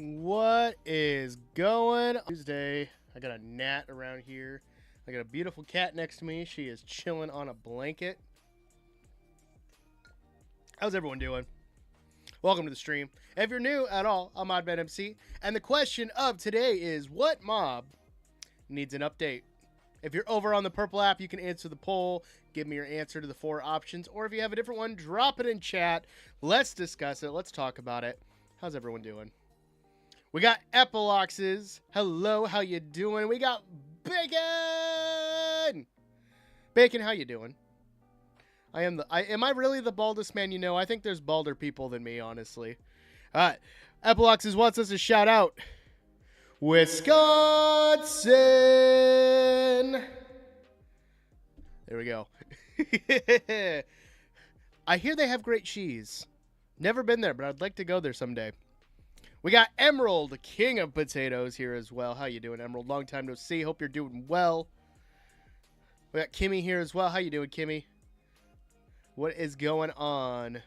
What is going on? Tuesday. I got a gnat around here. I got a beautiful cat next to me. She is chilling on a blanket. How's everyone doing? Welcome to the stream. If you're new at all, I'm Oddman MC, and the question of today is, what mob needs an update? If you're over on the purple app, you can answer the poll, give me your answer to the 4 options, or if you have a different one, drop it in chat. Let's discuss it. Let's talk about it. How's everyone doing? We got Epiloxes. Hello, how you doing? We got Bacon. Bacon, how you doing? Am I really the baldest man you know? I think there's balder people than me, honestly. All right. Epiloxes wants us to shout out Wisconsin. There we go. I hear they have great cheese. Never been there, but I'd like to go there someday. We got Emerald, the king of potatoes, here as well. How you doing, Emerald? Long time no see. Hope you're doing well. We got Kimmy here as well. How you doing, Kimmy? What is going on?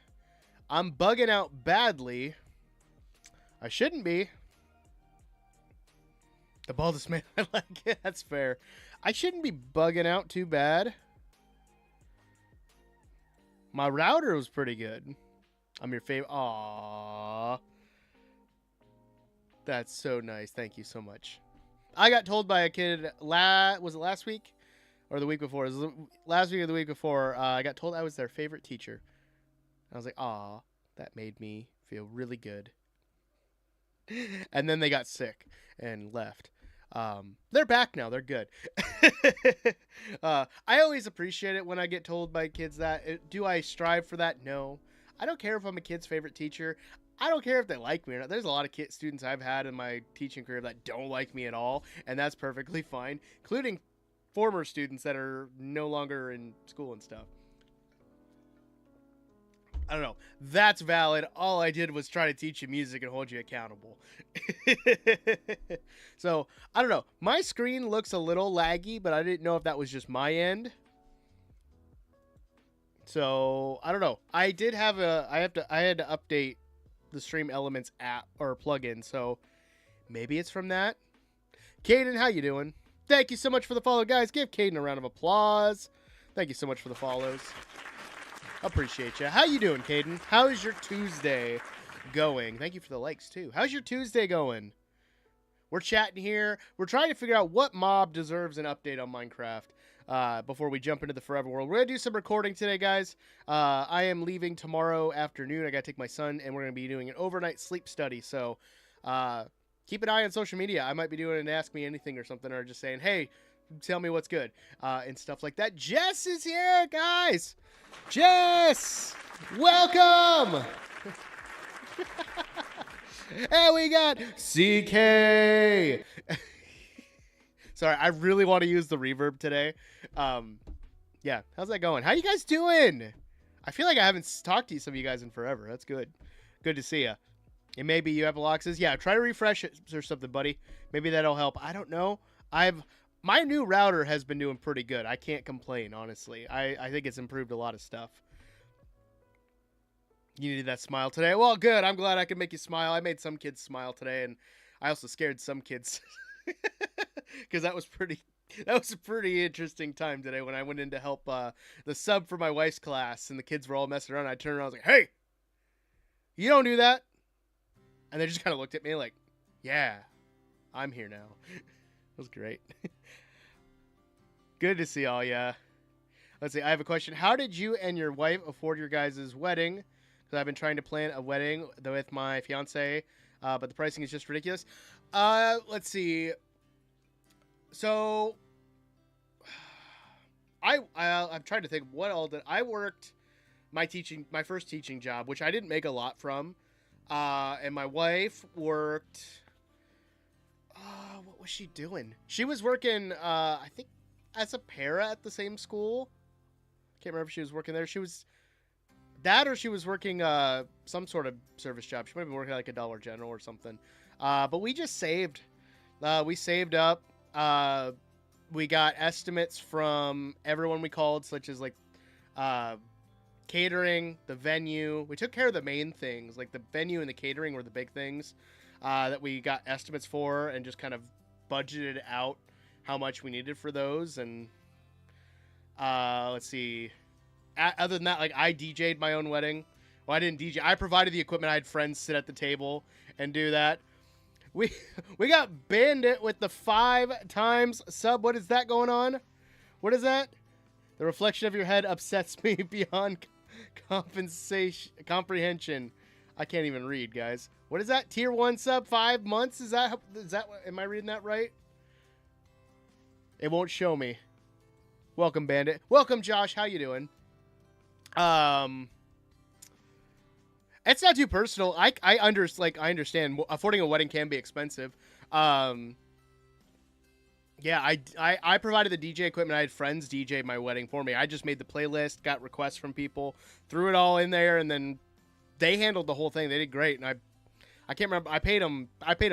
I'm bugging out badly. I shouldn't be. The baldest man, I like it. That's fair. I shouldn't be bugging out too bad. My router was pretty good. I'm your favorite. Aww. That's so nice. Thank you so much. I got told by a kid, was it last week? Or the week before? It was last week or the week before. I got told I was their favorite teacher. I was like, aw, that made me feel really good. And then they got sick and left. They're back now. They're good. I always appreciate it when I get told by kids that. Do I strive for that? No. I don't care if I'm a kid's favorite teacher. I don't care if they like me or not. There's a lot of students I've had in my teaching career that don't like me at all, and that's perfectly fine, including former students that are no longer in school and stuff. I don't know. That's valid. All I did was try to teach you music and hold you accountable. So, I don't know. My screen looks a little laggy, but I didn't know if that was just my end. So, I don't know. I had to update the Stream Elements app or plugin, so maybe it's from that. Caden, how you doing? Thank you so much for the follow, guys. Give Caden a round of applause. Thank you so much for the follows. Appreciate you. How you doing, Caden? How is your Tuesday going? Thank you for the likes, too. How's your Tuesday going? We're chatting here. We're trying to figure out what mob deserves an update on Minecraft before we jump into the Forever World. We're going to do some recording today, guys. I am leaving tomorrow afternoon. I got to take my son, and we're going to be doing an overnight sleep study. So keep an eye on social media. I might be doing an Ask Me Anything or something, or just saying, hey, tell me what's good, and stuff like that. Jess is here, guys. Jess, welcome. And we got CK. Sorry, I really want to use the reverb today. Yeah, how's that going? How you guys doing? I feel like I haven't talked to some of you guys in forever. That's good. Good to see you. And maybe you have Epiloxes. Yeah, try to refresh it or something, buddy. Maybe that'll help. I don't know. My new router has been doing pretty good. I can't complain, honestly. I think it's improved a lot of stuff. You needed that smile today. Well, good. I'm glad I could make you smile. I made some kids smile today, and I also scared some kids because that was a pretty interesting time today when I went in to help the sub for my wife's class, and the kids were all messing around. I turned around, I was like, "Hey, you don't do that," and they just kind of looked at me like, "Yeah, I'm here now." It was great. Good to see all ya. Let's see. I have a question. How did you and your wife afford your guys' wedding? Because I've been trying to plan a wedding with my fiance, but the pricing is just ridiculous. Let's see. So, I'm trying to think what all did I worked my first teaching job, which I didn't make a lot from, and my wife worked. What was she doing? She was working, I think, as a para at the same school. Can't remember if she was working there. She was that, or she was working some sort of service job. She might have been working like a Dollar General or something. But we just saved. We saved up. We got estimates from everyone we called, such as like catering, the venue. We took care of the main things, like the venue and the catering were the big things. that we got estimates for and just kind of budgeted out how much we needed for those. And let's see. Other than that, like I DJ'd my own wedding. Well, I didn't DJ. I provided the equipment. I had friends sit at the table and do that. We got Bandit with the 5 times sub. What is that going on? What is that? The reflection of your head upsets me beyond comprehension. I can't even read, guys. What is that? Tier 1 sub, 5 months? Is that am I reading that right? It won't show me. Welcome, Bandit. Welcome, Josh. How you doing? It's not too personal. I understand affording a wedding can be expensive. Yeah, I provided the DJ equipment. I had friends DJ my wedding for me. I just made the playlist, got requests from people, threw it all in there, and then they handled the whole thing. They did great, and I can't remember. I paid them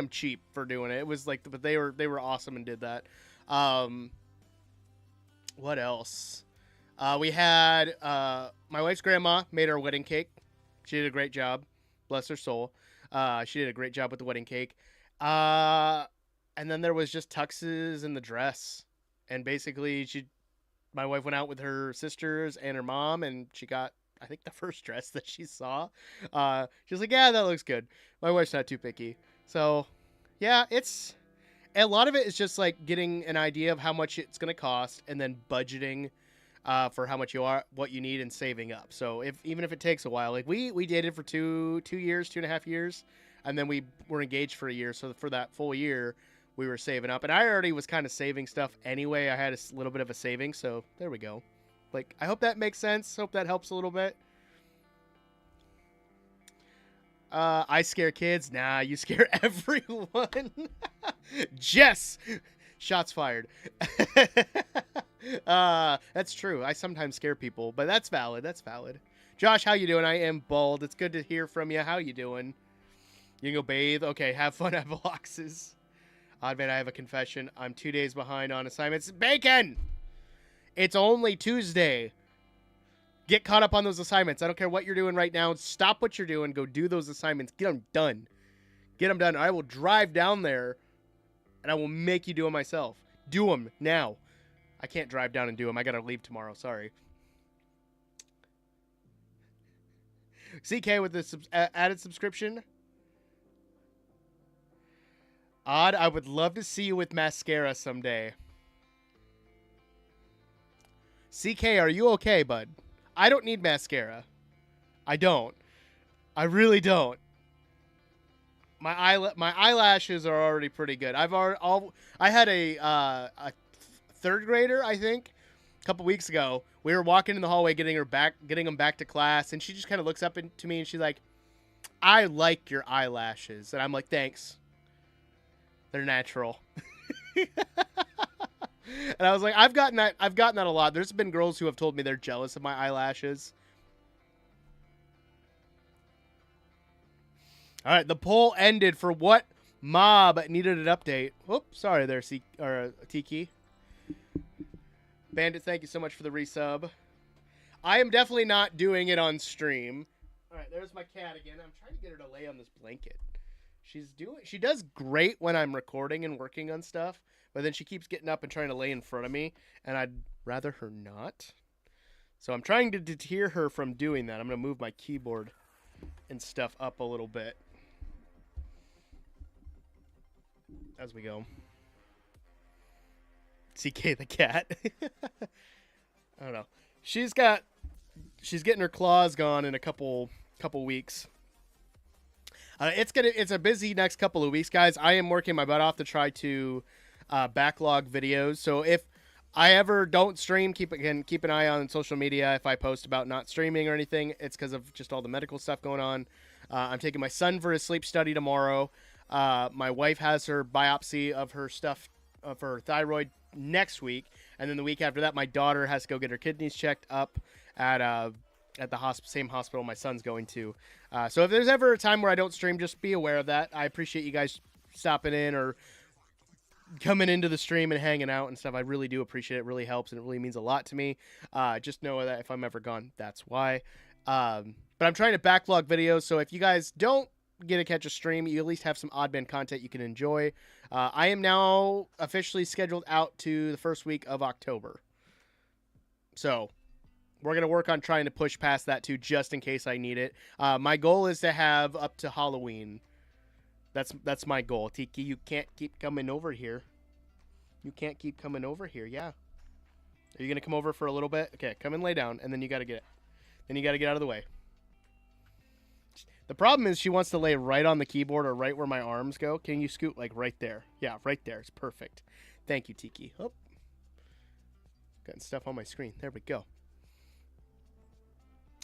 cheap for doing it. It was like, but they were awesome and did that. What else? We had my wife's grandma made our wedding cake. She did a great job. Bless her soul. She did a great job with the wedding cake. And then there was just tuxes and the dress. And basically, my wife went out with her sisters and her mom, and she got, I think, the first dress that she saw. She was like, yeah, that looks good. My wife's not too picky. So, yeah, a lot of it is just like getting an idea of how much it's going to cost and then budgeting for how much what you need and saving up. So even if it takes a while, like we dated for 2.5 years, and then we were engaged for a year. So for that full year, we were saving up, and I already was kind of saving stuff anyway. I had a little bit of a saving, so there we go. Like, I hope that makes sense. Hope that helps a little bit. I scare kids. Nah, you scare everyone. Jess, shots fired. That's true. I sometimes scare people, but that's valid. That's valid. Josh, how you doing? I am bald. It's good to hear from you. How you doing? You can go bathe. Okay, have fun at Velox's. Odd man, I have a confession. I'm 2 days behind on assignments. Bacon! It's only Tuesday. Get caught up on those assignments. I don't care what you're doing right now. Stop what you're doing. Go do those assignments. Get them done. Get them done. I will drive down there, and I will make you do them myself. Do them now. I can't drive down and do them. I got to leave tomorrow. Sorry. CK with the added subscription. Odd, I would love to see you with mascara someday. CK, are you okay, bud? I don't need mascara. I don't. I really don't. My eyelashes are already pretty good. I had a third grader, I think, a couple weeks ago. We were walking in the hallway getting them back to class, and she just kind of looks up to me and she's like, "I like your eyelashes." And I'm like, "Thanks. They're natural." And I was like, I've gotten that a lot. There's been girls who have told me they're jealous of my eyelashes. All right, the poll ended for what mob needed an update. Whoops, sorry there, Tiki. Bandit, thank you so much for the resub. I am definitely not doing it on stream. All right, there's my cat again. I'm trying to get her to lay on this blanket. She does great when I'm recording and working on stuff, but then she keeps getting up and trying to lay in front of me, and I'd rather her not. So I'm trying to deter her from doing that. I'm going to move my keyboard and stuff up a little bit as we go. CK the cat. I don't know. She's getting her claws gone in a couple weeks. It's a busy next couple of weeks, guys. I am working my butt off to try to backlog videos. So if I ever don't stream, keep an eye on social media. If I post about not streaming or anything, it's because of just all the medical stuff going on. I'm taking my son for his sleep study tomorrow. My wife has her biopsy of her stuff of her thyroid next week, and then the week after that, my daughter has to go get her kidneys checked up at the same hospital my son's going to. So if there's ever a time where I don't stream, just be aware of that. I appreciate you guys stopping in or coming into the stream and hanging out and stuff. I really do appreciate it. It really helps, and it really means a lot to me. Just know that if I'm ever gone, that's why. But I'm trying to backlog videos, so if you guys don't get to catch a stream, you at least have some odd man content you can enjoy. I am now officially scheduled out to the first week of October. So we're going to work on trying to push past that too, just in case I need it. My goal is to have up to Halloween. That's my goal. Tiki, you can't keep coming over here. You can't keep coming over here. Yeah. Are you going to come over for a little bit? Okay, come and lay down, and then you got to get it. Then you got to get out of the way. The problem is she wants to lay right on the keyboard or right where my arms go. Can you scoot like right there? Yeah, right there. It's perfect. Thank you, Tiki. Oh. Got stuff on my screen. There we go.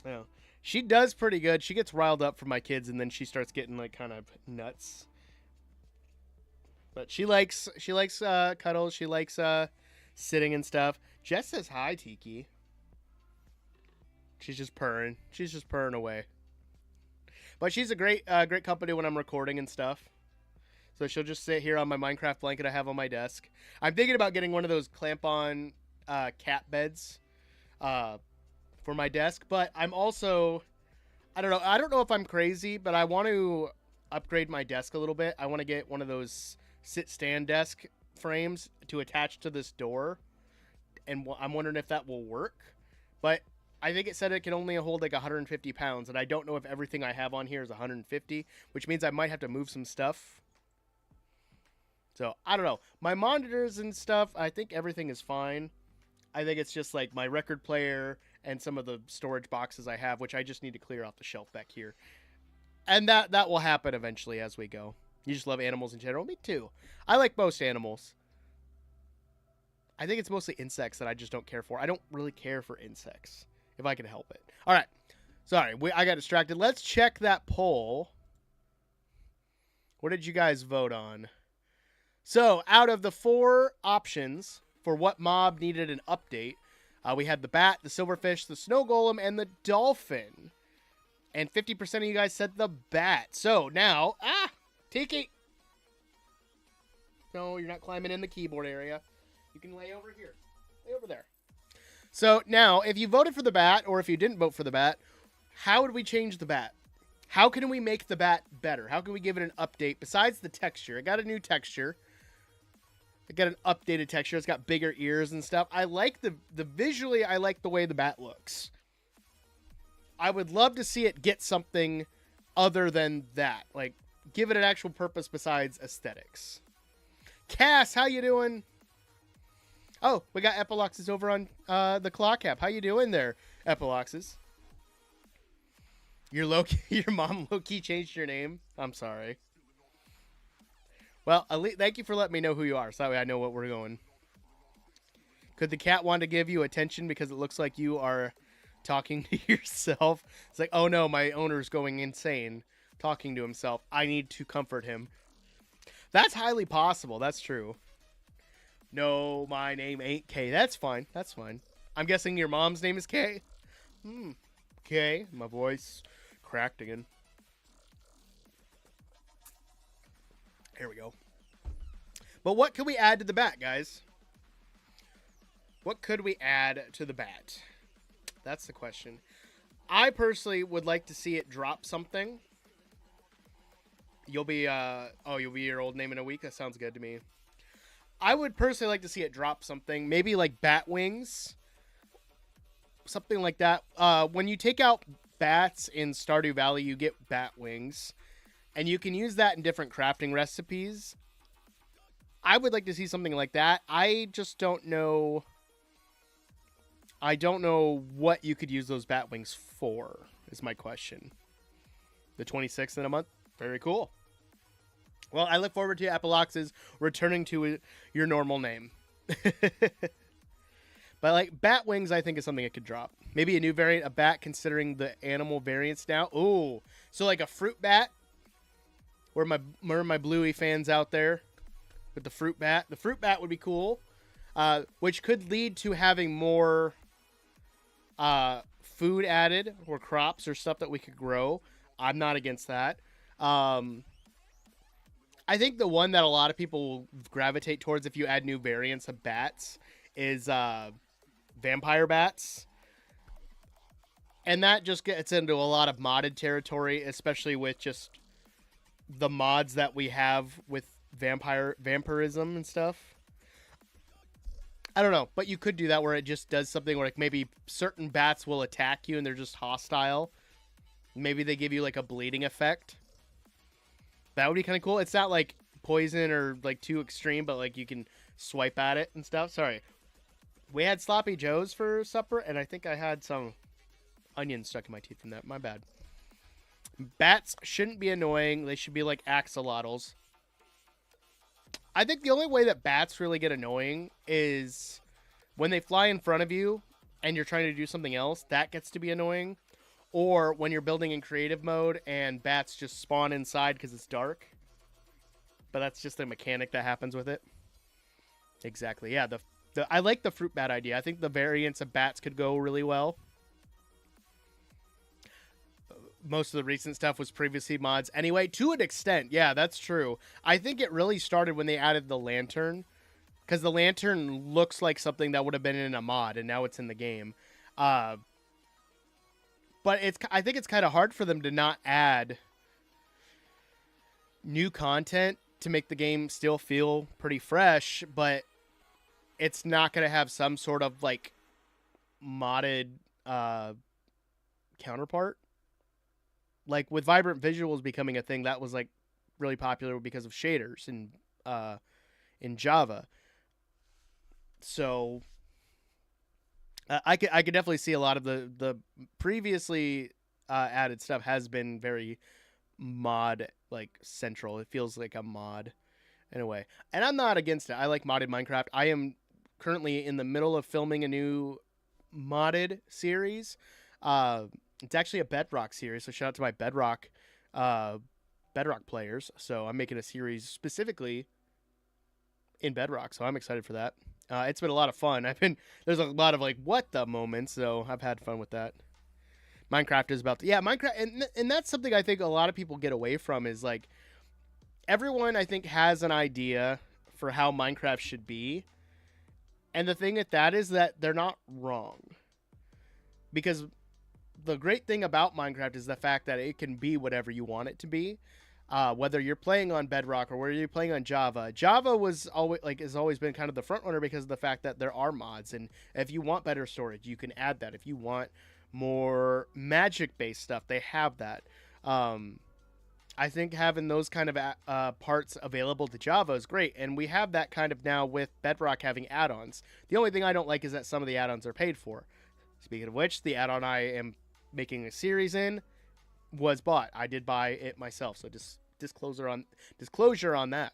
Yeah. She does pretty good. She gets riled up for my kids, and then she starts getting like kind of nuts. But she likes cuddles. She likes sitting and stuff. Jess says hi, Tiki. She's just purring. She's just purring away. But she's a great company when I'm recording and stuff. So she'll just sit here on my Minecraft blanket I have on my desk. I'm thinking about getting one of those clamp-on cat beds for my desk. But I'm also, I don't know if I'm crazy, but I want to upgrade my desk a little bit. I want to get one of those sit-stand desk frames to attach to this door. And I'm wondering if that will work. But I think it said it can only hold like 150 pounds, and I don't know if everything I have on here is 150, which means I might have to move some stuff. So, I don't know. My monitors and stuff, I think everything is fine. I think it's just like my record player and some of the storage boxes I have, which I just need to clear off the shelf back here. And that will happen eventually as we go. You just love animals in general? Me too. I like most animals. I think it's mostly insects that I just don't care for. I don't really care for insects, if I can help it. All right. Sorry, I got distracted. Let's check that poll. What did you guys vote on? So, out of the 4 options for what mob needed an update, we had the bat, the silverfish, the snow golem, and the dolphin. And 50% of you guys said the bat. So, now... Tiki! No, you're not climbing in the keyboard area. You can lay over here. Lay over there. So now, if you voted for the bat, or if you didn't vote for the bat, how would we change the bat? How can we make the bat better? How can we give it an update besides the texture? I got a new texture. I got an updated texture. It's got bigger ears and stuff. I like the visually, I like the way the bat looks. I would love to see it get something other than that. Like, give it an actual purpose besides aesthetics. Cass, how you doing? Oh, we got Epiloxes over on the Clock app. How you doing there, Epiloxes? Your mom low-key changed your name? I'm sorry. Well, thank you for letting me know who you are, so that way I know what we're going. Could the cat want to give you attention because it looks like you are talking to yourself? It's like, oh no, my owner's going insane, talking to himself. I need to comfort him. That's highly possible. That's true. No, my name ain't Kay. That's fine. That's fine. I'm guessing your mom's name is Kay? Kay. My voice cracked again. Here we go. But what can we add to the bat, guys? What could we add to the bat? That's the question. I personally would like to see it drop something. You'll be your old name in a week? That sounds good to me. I would personally like to see it drop something. Maybe like bat wings. Something like that. When you take out bats in Stardew Valley, you get bat wings. And you can use that in different crafting recipes. I would like to see something like that. I just don't know. I don't know what you could use those bat wings for, is my question. The 26th in a month? Very cool. Well, I look forward to Epiloxes returning to your normal name. But like bat wings, I think is something it could drop. Maybe a new variant of bat, considering the animal variants now. Ooh, so like a fruit bat. Where my Bluey fans out there with the fruit bat. The fruit bat would be cool, which could lead to having more food added or crops or stuff that we could grow. I'm not against that. I think the one that a lot of people will gravitate towards if you add new variants of bats is vampire bats. And that just gets into a lot of modded territory, especially with just the mods that we have with vampirism and stuff. I don't know, but you could do that where it just does something where like maybe certain bats will attack you and they're just hostile. Maybe they give you like a bleeding effect. That would be kind of cool. It's not like poison or like too extreme, but like you can swipe at it and stuff. Sorry. We had sloppy joes for supper, and I think I had some onions stuck in my teeth from that. My bad. Bats shouldn't be annoying. They should be like axolotls. I think the only way that bats really get annoying is when they fly in front of you and you're trying to do something else. That gets to be annoying. Or when you're building in creative mode and bats just spawn inside because it's dark. But that's just the mechanic that happens with it. Exactly. Yeah, I like the fruit bat idea. I think the variants of bats could go really well. Most of the recent stuff was previously mods anyway, to an extent. Yeah, that's true. I think it really started when they added the lantern, because the lantern looks like something that would have been in a mod, and now it's in the game. But I think it's kind of hard for them to not add new content to make the game still feel pretty fresh, but it's not going to have some sort of like modded counterpart. Like with vibrant visuals becoming a thing, that was like really popular because of shaders in Java. So I could definitely see a lot of the previously added stuff has been very mod like central. It feels like a mod in a way, and I'm not against it. I like modded Minecraft. I am currently in the middle of filming a new modded series. It's actually a Bedrock series, so shout out to my Bedrock players. So I'm making a series specifically in Bedrock, so I'm excited for that. It's been a lot of fun. There's a lot of like what the moments, so I've had fun with that. Minecraft is about Minecraft, and that's something I think a lot of people get away from is like everyone I think has an idea for how Minecraft should be, and the thing with that is that they're not wrong, because the great thing about Minecraft is the fact that it can be whatever you want it to be. Whether you're playing on Bedrock or whether you're playing on Java. Java has always been kind of the front runner because of the fact that there are mods, and if you want better storage, you can add that. If you want more magic-based stuff, they have that. I think having those kind of parts available to Java is great, and we have that kind of now with Bedrock having add-ons. The only thing I don't like is that some of the add-ons are paid for. Speaking of which, the add-on I am making a series in was bought. I did buy it myself, so just disclosure on that.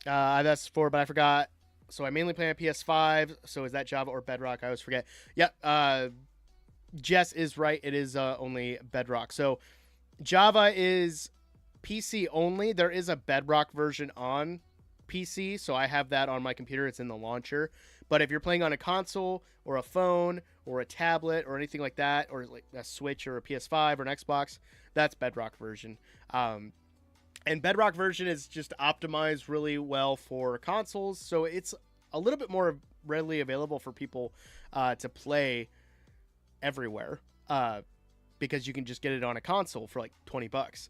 That's 4, but I forgot. So I mainly play on PS5. So is that Java or Bedrock? I always forget. Yep. Jess is right. It is only Bedrock. So Java is PC only. There is a Bedrock version on PC, so I have that on my computer. It's in the launcher. But if you're playing on a console or a phone or a tablet or anything like that, or like a Switch or a PS5 or an Xbox, that's Bedrock version. And Bedrock version is just optimized really well for consoles, so it's a little bit more readily available for people to play everywhere, because you can just get it on a console for like $20.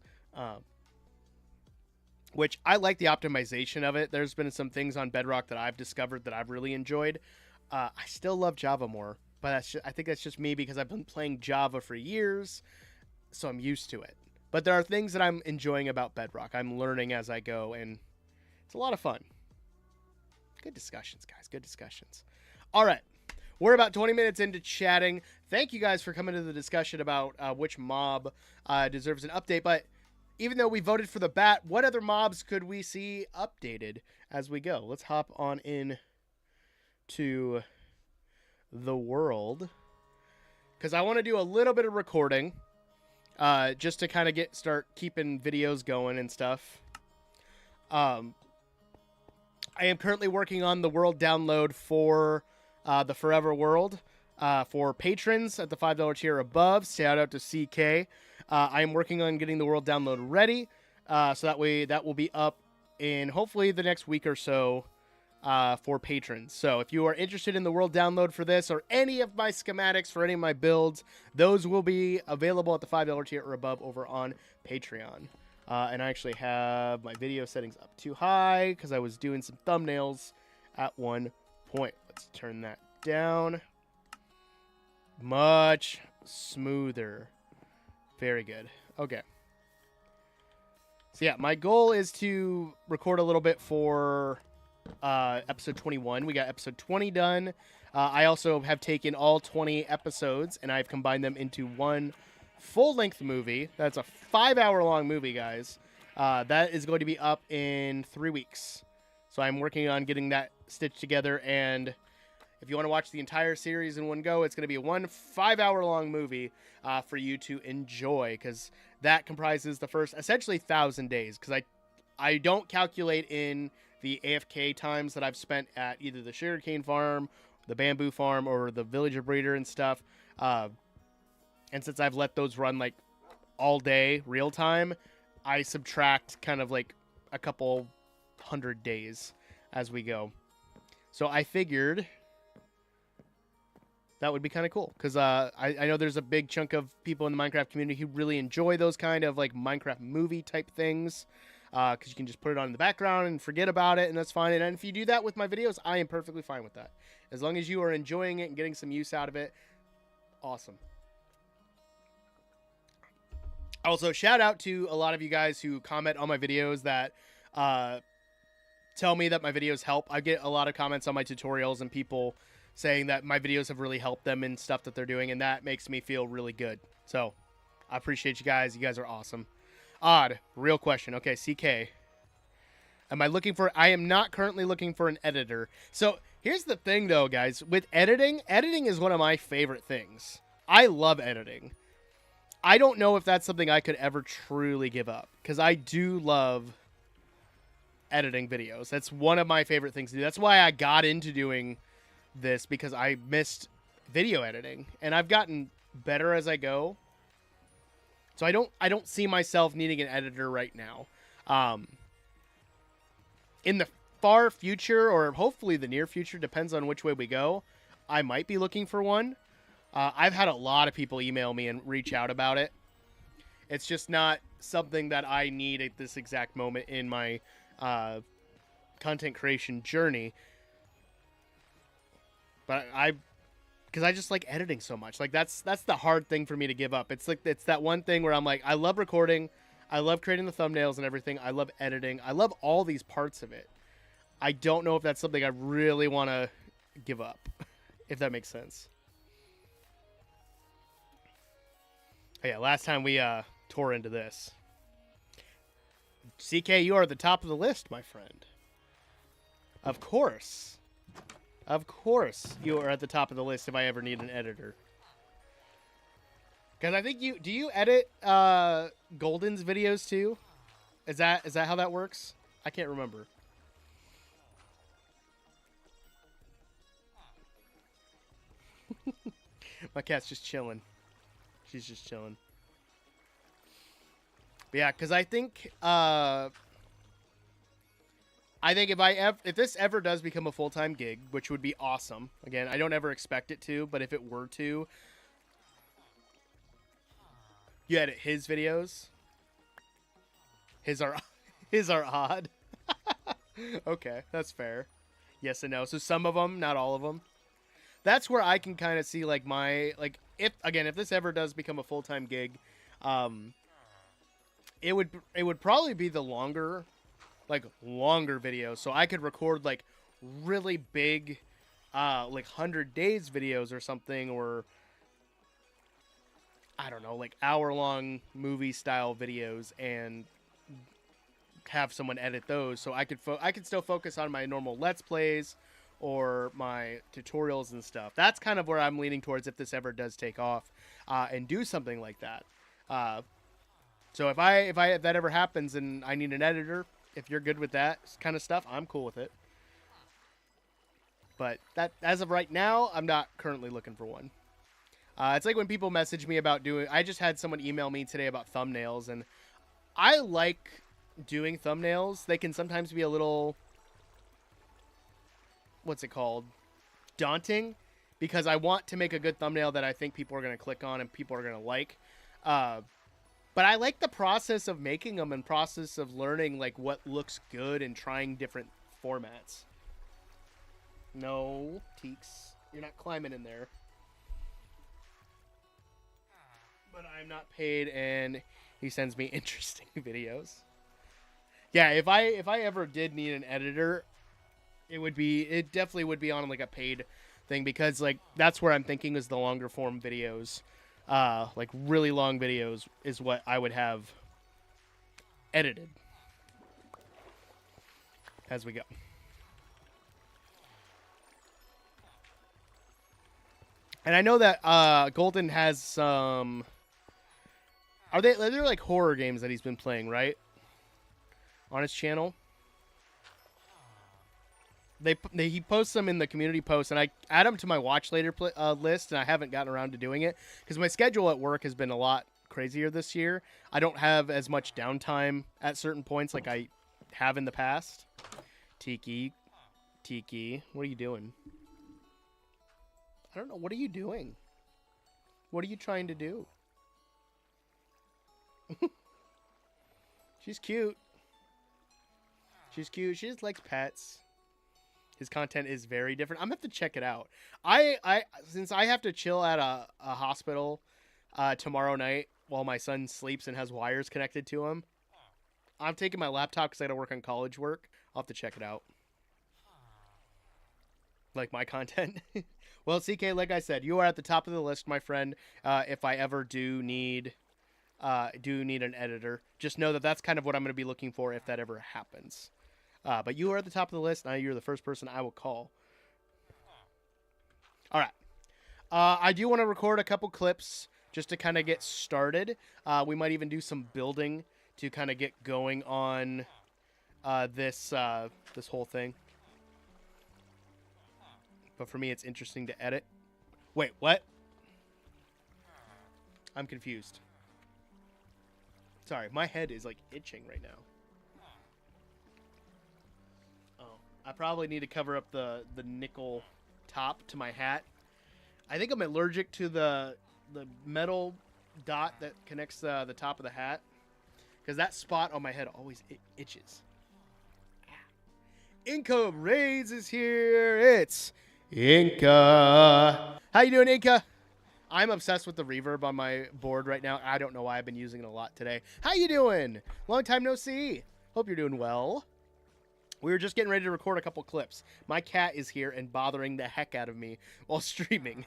Which I like the optimization of it. There's been some things on Bedrock that I've discovered that I've really enjoyed. I still love Java more, but I think that's just me because I've been playing Java for years, so I'm used to it. But there are things that I'm enjoying about Bedrock. I'm learning as I go, and it's a lot of fun. Good discussions, guys. Good discussions. All right. We're about 20 minutes into chatting. Thank you guys for coming to the discussion about which mob deserves an update, but even though we voted for the bat, what other mobs could we see updated as we go? Let's hop on in to the world, because I want to do a little bit of recording just to kind of start keeping videos going and stuff. I am currently working on the world download for the Forever World for patrons at the $5 tier above. Shout out to CK. I am working on getting the world download ready, so that way that will be up in hopefully the next week or so for patrons. So if you are interested in the world download for this or any of my schematics for any of my builds, those will be available at the $5 tier or above over on Patreon. And I actually have my video settings up too high because I was doing some thumbnails at one point. Let's turn that down. Much smoother. Very good. Okay. So yeah, my goal is to record a little bit for episode 21. We got episode 20 done. I also have taken all 20 episodes and I've combined them into one full-length movie. That's a 5-hour-long movie, guys. That is going to be up in 3 weeks. So I'm working on getting that stitched together, and if you want to watch the entire series in one go, it's going to be one 5-hour-long movie for you to enjoy, because that comprises the first, essentially, 1,000 days, because I don't calculate in the AFK times that I've spent at either the sugarcane farm, the bamboo farm, or the villager breeder and stuff. And since I've let those run like all day real time, I subtract kind of like a couple 100 days as we go. So I figured that would be kind of cool, because I know there's a big chunk of people in the Minecraft community who really enjoy those kind of like Minecraft movie type things, because you can just put it on in the background and forget about it, and that's fine. And if you do that with my videos, I am perfectly fine with that. As long as you are enjoying it and getting some use out of it, awesome. Also, shout out to a lot of you guys who comment on my videos that tell me that my videos help. I get a lot of comments on my tutorials and people saying that my videos have really helped them in stuff that they're doing, and that makes me feel really good. So, I appreciate you guys. You guys are awesome. Odd, real question. Okay, CK. I am not currently looking for an editor. So, here's the thing though, guys. With editing is one of my favorite things. I love editing. I don't know if that's something I could ever truly give up, because I do love editing videos. That's one of my favorite things to do. That's why I got into doing this, because I missed video editing, and I've gotten better as I go. So I don't see myself needing an editor right now. In the far future, or hopefully the near future, depends on which way we go, I might be looking for one. I've had a lot of people email me and reach out about it. It's just not something that I need at this exact moment in my content creation journey. But because I just like editing so much. Like that's the hard thing for me to give up. It's that one thing where I'm like, I love recording, I love creating the thumbnails and everything, I love editing, I love all these parts of it. I don't know if that's something I really want to give up, if that makes sense. Oh, yeah, last time we tore into this. CK, you are at the top of the list, my friend. Of course. Of course you are at the top of the list if I ever need an editor. Because I think do you edit Golden's videos too? Is that how that works? I can't remember. My cat's just chilling. She's just chilling. But yeah, because I think if this ever does become a full-time gig, which would be awesome. Again, I don't ever expect it to, but if it were to, you edit his videos. His are odd. Okay, that's fair. Yes and no. So some of them, not all of them. That's where I can kind of see like if this ever does become a full-time gig, it would probably be the longer videos, so I could record like really big like 100 days videos or something, or I don't know, like hour-long movie style videos, and have someone edit those, so I could still focus on my normal Let's Plays or my tutorials and stuff. That's kind of where I'm leaning towards if this ever does take off, and do something like that. So if that ever happens and I need an editor, if you're good with that kind of stuff, I'm cool with it. But that, as of right now, I'm not currently looking for one. It's like when people message me about I just had someone email me today about thumbnails, and I like doing thumbnails. They can sometimes be a little what's it called? Daunting, because I want to make a good thumbnail that I think people are going to click on and people are going to like. But I like the process of making them and process of learning like what looks good and trying different formats. No, Teeks, you're not climbing in there. But I'm not paid, and he sends me interesting videos. Yeah, if I ever did need an editor, it definitely would be on like a paid thing, because like that's where I'm thinking is the longer form videos. Like really long videos is what I would have edited as we go. And I know that Golden has some. They're like horror games that he's been playing, right? On his channel. He posts them in the community post, and I add them to my watch later list, and I haven't gotten around to doing it because my schedule at work has been a lot crazier this year. I don't have as much downtime at certain points like I have in the past. Tiki, what are you doing? I don't know. What are you doing? What are you trying to do? She's cute. She's cute. She just likes pets. His content is very different. I'm gonna have to check it out. Since I have to chill at a hospital tomorrow night while my son sleeps and has wires connected to him, I'm taking my laptop because I gotta work on college work. I'll have to check it out. Like my content. Well, CK, like I said, you are at the top of the list, my friend. If I ever do need an editor, just know that that's kind of what I'm going to be looking for if that ever happens. But you are at the top of the list. Now you're the first person I will call. All right. I do want to record a couple clips just to kind of get started. We might even do some building to kind of get going on this whole thing. But for me, it's interesting to edit. Wait, what? I'm confused. Sorry, my head is like itching right now. Oh, I probably need to cover up the nickel top to my hat. I think I'm allergic to the metal dot that connects the top of the hat, because that spot on my head always itches. Inca Raids is here. It's Inca. How you doing, Inca? I'm obsessed with the reverb on my board right now. I don't know why. I've been using it a lot today. How you doing? Long time no see. Hope you're doing well. We were just getting ready to record a couple clips. My cat is here and bothering the heck out of me while streaming.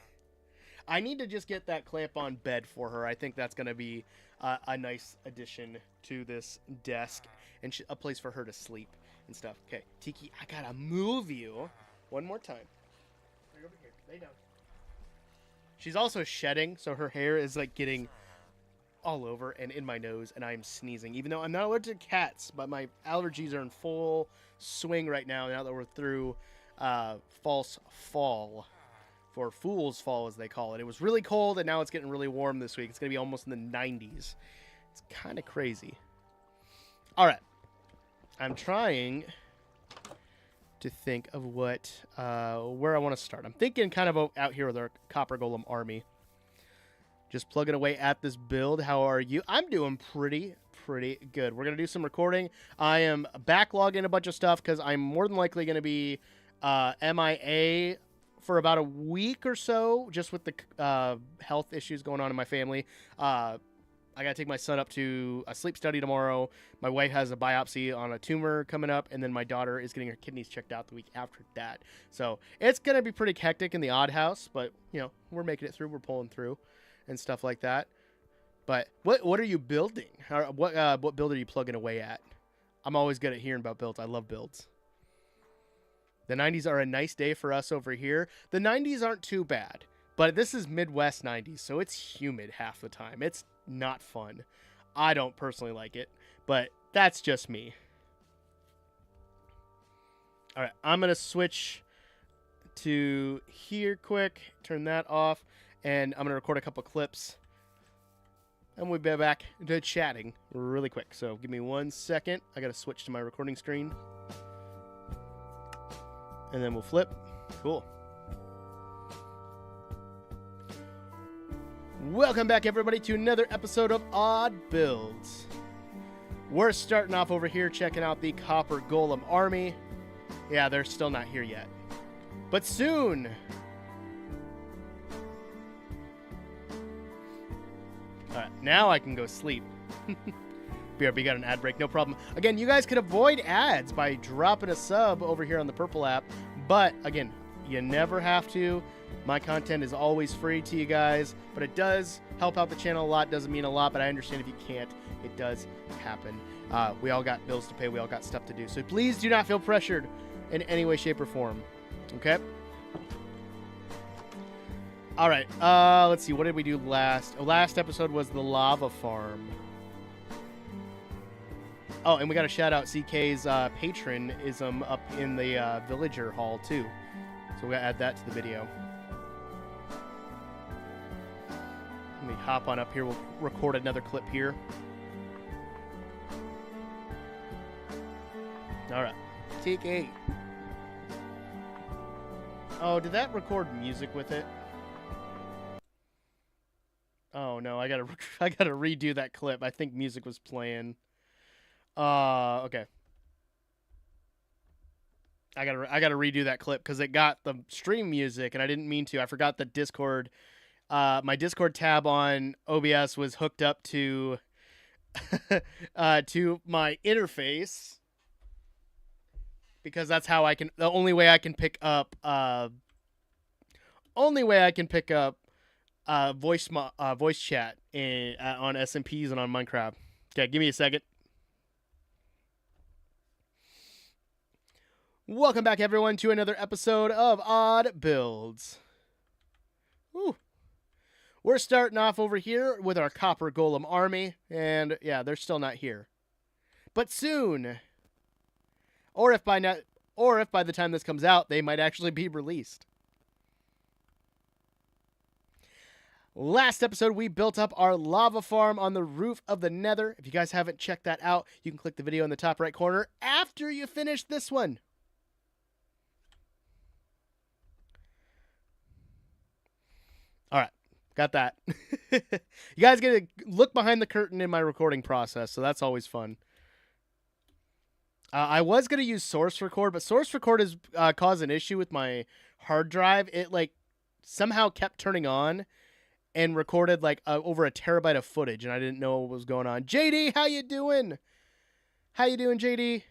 I need to just get that clamp-on bed for her. I think that's going to be a nice addition to this desk and a place for her to sleep and stuff. Okay, Tiki, I got to move you one more time. Right over here. Lay down. She's also shedding, so her hair is like getting all over and in my nose, and I'm sneezing. Even though I'm not allergic to cats, but my allergies are in full swing right now that we're through false fall, for Fool's Fall as they call it. It was really cold, and now it's getting really warm this week. It's going to be almost in the 90s. It's kind of crazy. All right. I'm trying to think of where I want to start. I'm thinking kind of out here with our Copper Golem army. Just plugging away at this build. How are you? I'm doing pretty good. We're going to do some recording. I am backlogging a bunch of stuff because I'm more than likely going to be MIA for about a week or so, just with the health issues going on in my family. I got to take my son up to a sleep study tomorrow. My wife has a biopsy on a tumor coming up, and then my daughter is getting her kidneys checked out the week after that. So it's going to be pretty hectic in the odd house, but, you know, we're making it through. We're pulling through and stuff like that. But what are you building? What build are you plugging away at? I'm always good at hearing about builds. I love builds. The 90s are a nice day for us over here. The 90s aren't too bad, but this is Midwest 90s, so it's humid half the time. It's not fun. I don't personally like it, but that's just me. All right, I'm going to switch to here quick, turn that off, and I'm going to record a couple clips, and we'll be back to chatting really quick. So give me 1 second. I got to switch to my recording screen. And then we'll flip. Cool. Welcome back, everybody, to another episode of Odd Builds. We're starting off over here checking out the Copper Golem army. Yeah, they're still not here yet. But soon. Alright, now I can go sleep. BRB got an ad break, no problem. Again, you guys could avoid ads by dropping a sub over here on the Purple app. But, again, you never have to. My content is always free to you guys. But it does help out the channel a lot. Doesn't mean a lot, but I understand if you can't. It does happen. We all got bills to pay. We all got stuff to do. So please do not feel pressured in any way, shape, or form. Okay? All right. Let's see. What did we do last? Last episode was the lava farm. Oh, and we got to shout out CK's patronism up in the villager hall, too. So we're going to add that to the video. Let me hop on up here. We'll record another clip here. All right. Take 8. Oh, did that record music with it? Oh, no. I gotta redo that clip. I think music was playing. Okay. I gotta redo that clip because it got the stream music and I didn't mean to. I forgot that Discord, my Discord tab on OBS was hooked up to, to my interface because that's how I can. The only way I can pick up, voice chat on SMPs and on Minecraft. Okay, give me a second. Welcome back, everyone, to another episode of Odd Builds. Woo. We're starting off over here with our Copper Golem army, and yeah, they're still not here, but soon. Or if by the time this comes out, they might actually be released. Last episode, we built up our lava farm on the roof of the Nether. If you guys haven't checked that out, you can click the video in the top right corner after you finish this one. All right, got that. You guys get to look behind the curtain in my recording process, so that's always fun. I was going to use Source Record, but Source Record has caused an issue with my hard drive. It, somehow kept turning on and recorded, over a terabyte of footage, and I didn't know what was going on. JD, how you doing? How you doing, JD?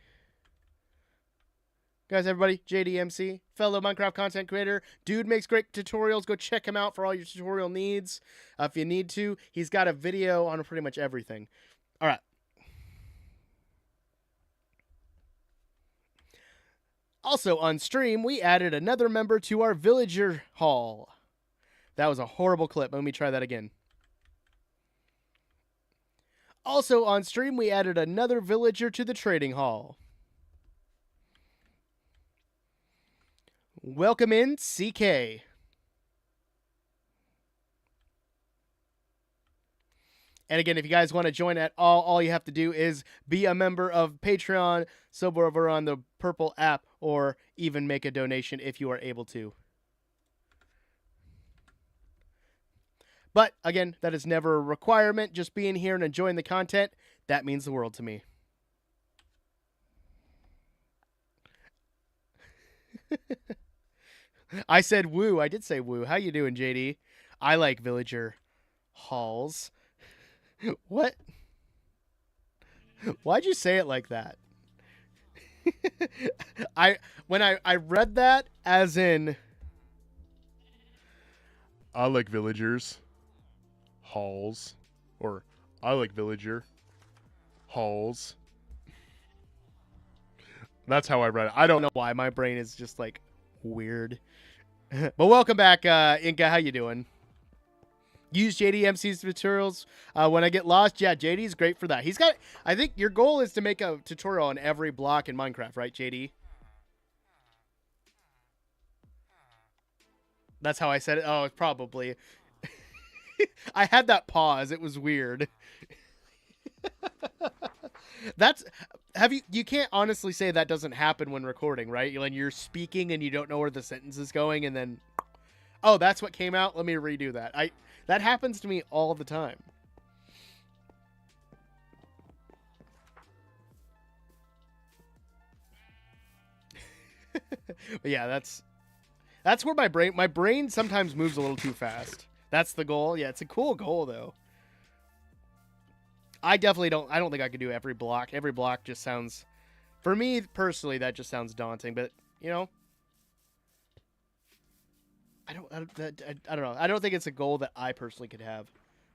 Guys, everybody, JDMC, fellow Minecraft content creator. Dude makes great tutorials. Go check him out for all your tutorial needs. If you need to, he's got a video on pretty much everything. All right. Also on stream, we added another member to our villager hall. That was a horrible clip. Let me try that again. Also on stream, we added another villager to the trading hall. Welcome in, CK. And again, if you guys want to join at all you have to do is be a member of Patreon, sub over on the Purple app, or even make a donation if you are able to. But again, that is never a requirement. Just being here and enjoying the content, that means the world to me. I said woo. I did say woo. How you doing, JD? I like villager halls. What? Why'd you say it like that? When I read that as in I like villagers halls, or I like villager halls. That's how I read it. I don't know why. My brain is just weird. But welcome back, Inca. How you doing? Use JDMC's tutorials when I get lost. Yeah, JD's great for that. He's got. I think your goal is to make a tutorial on every block in Minecraft, right, JD? That's how I said it. Oh, probably. I had that pause. It was weird. That's you can't honestly say that doesn't happen when recording, right? When you're speaking and you don't know where the sentence is going, and then, oh, that's what came out. Let me redo that. That happens to me all the time. But yeah, that's where my brain sometimes moves a little too fast. That's the goal. Yeah, it's a cool goal though. I don't think I could do every block. Every block just sounds, for me personally, that just sounds daunting. But you know, I don't know. I don't think it's a goal that I personally could have,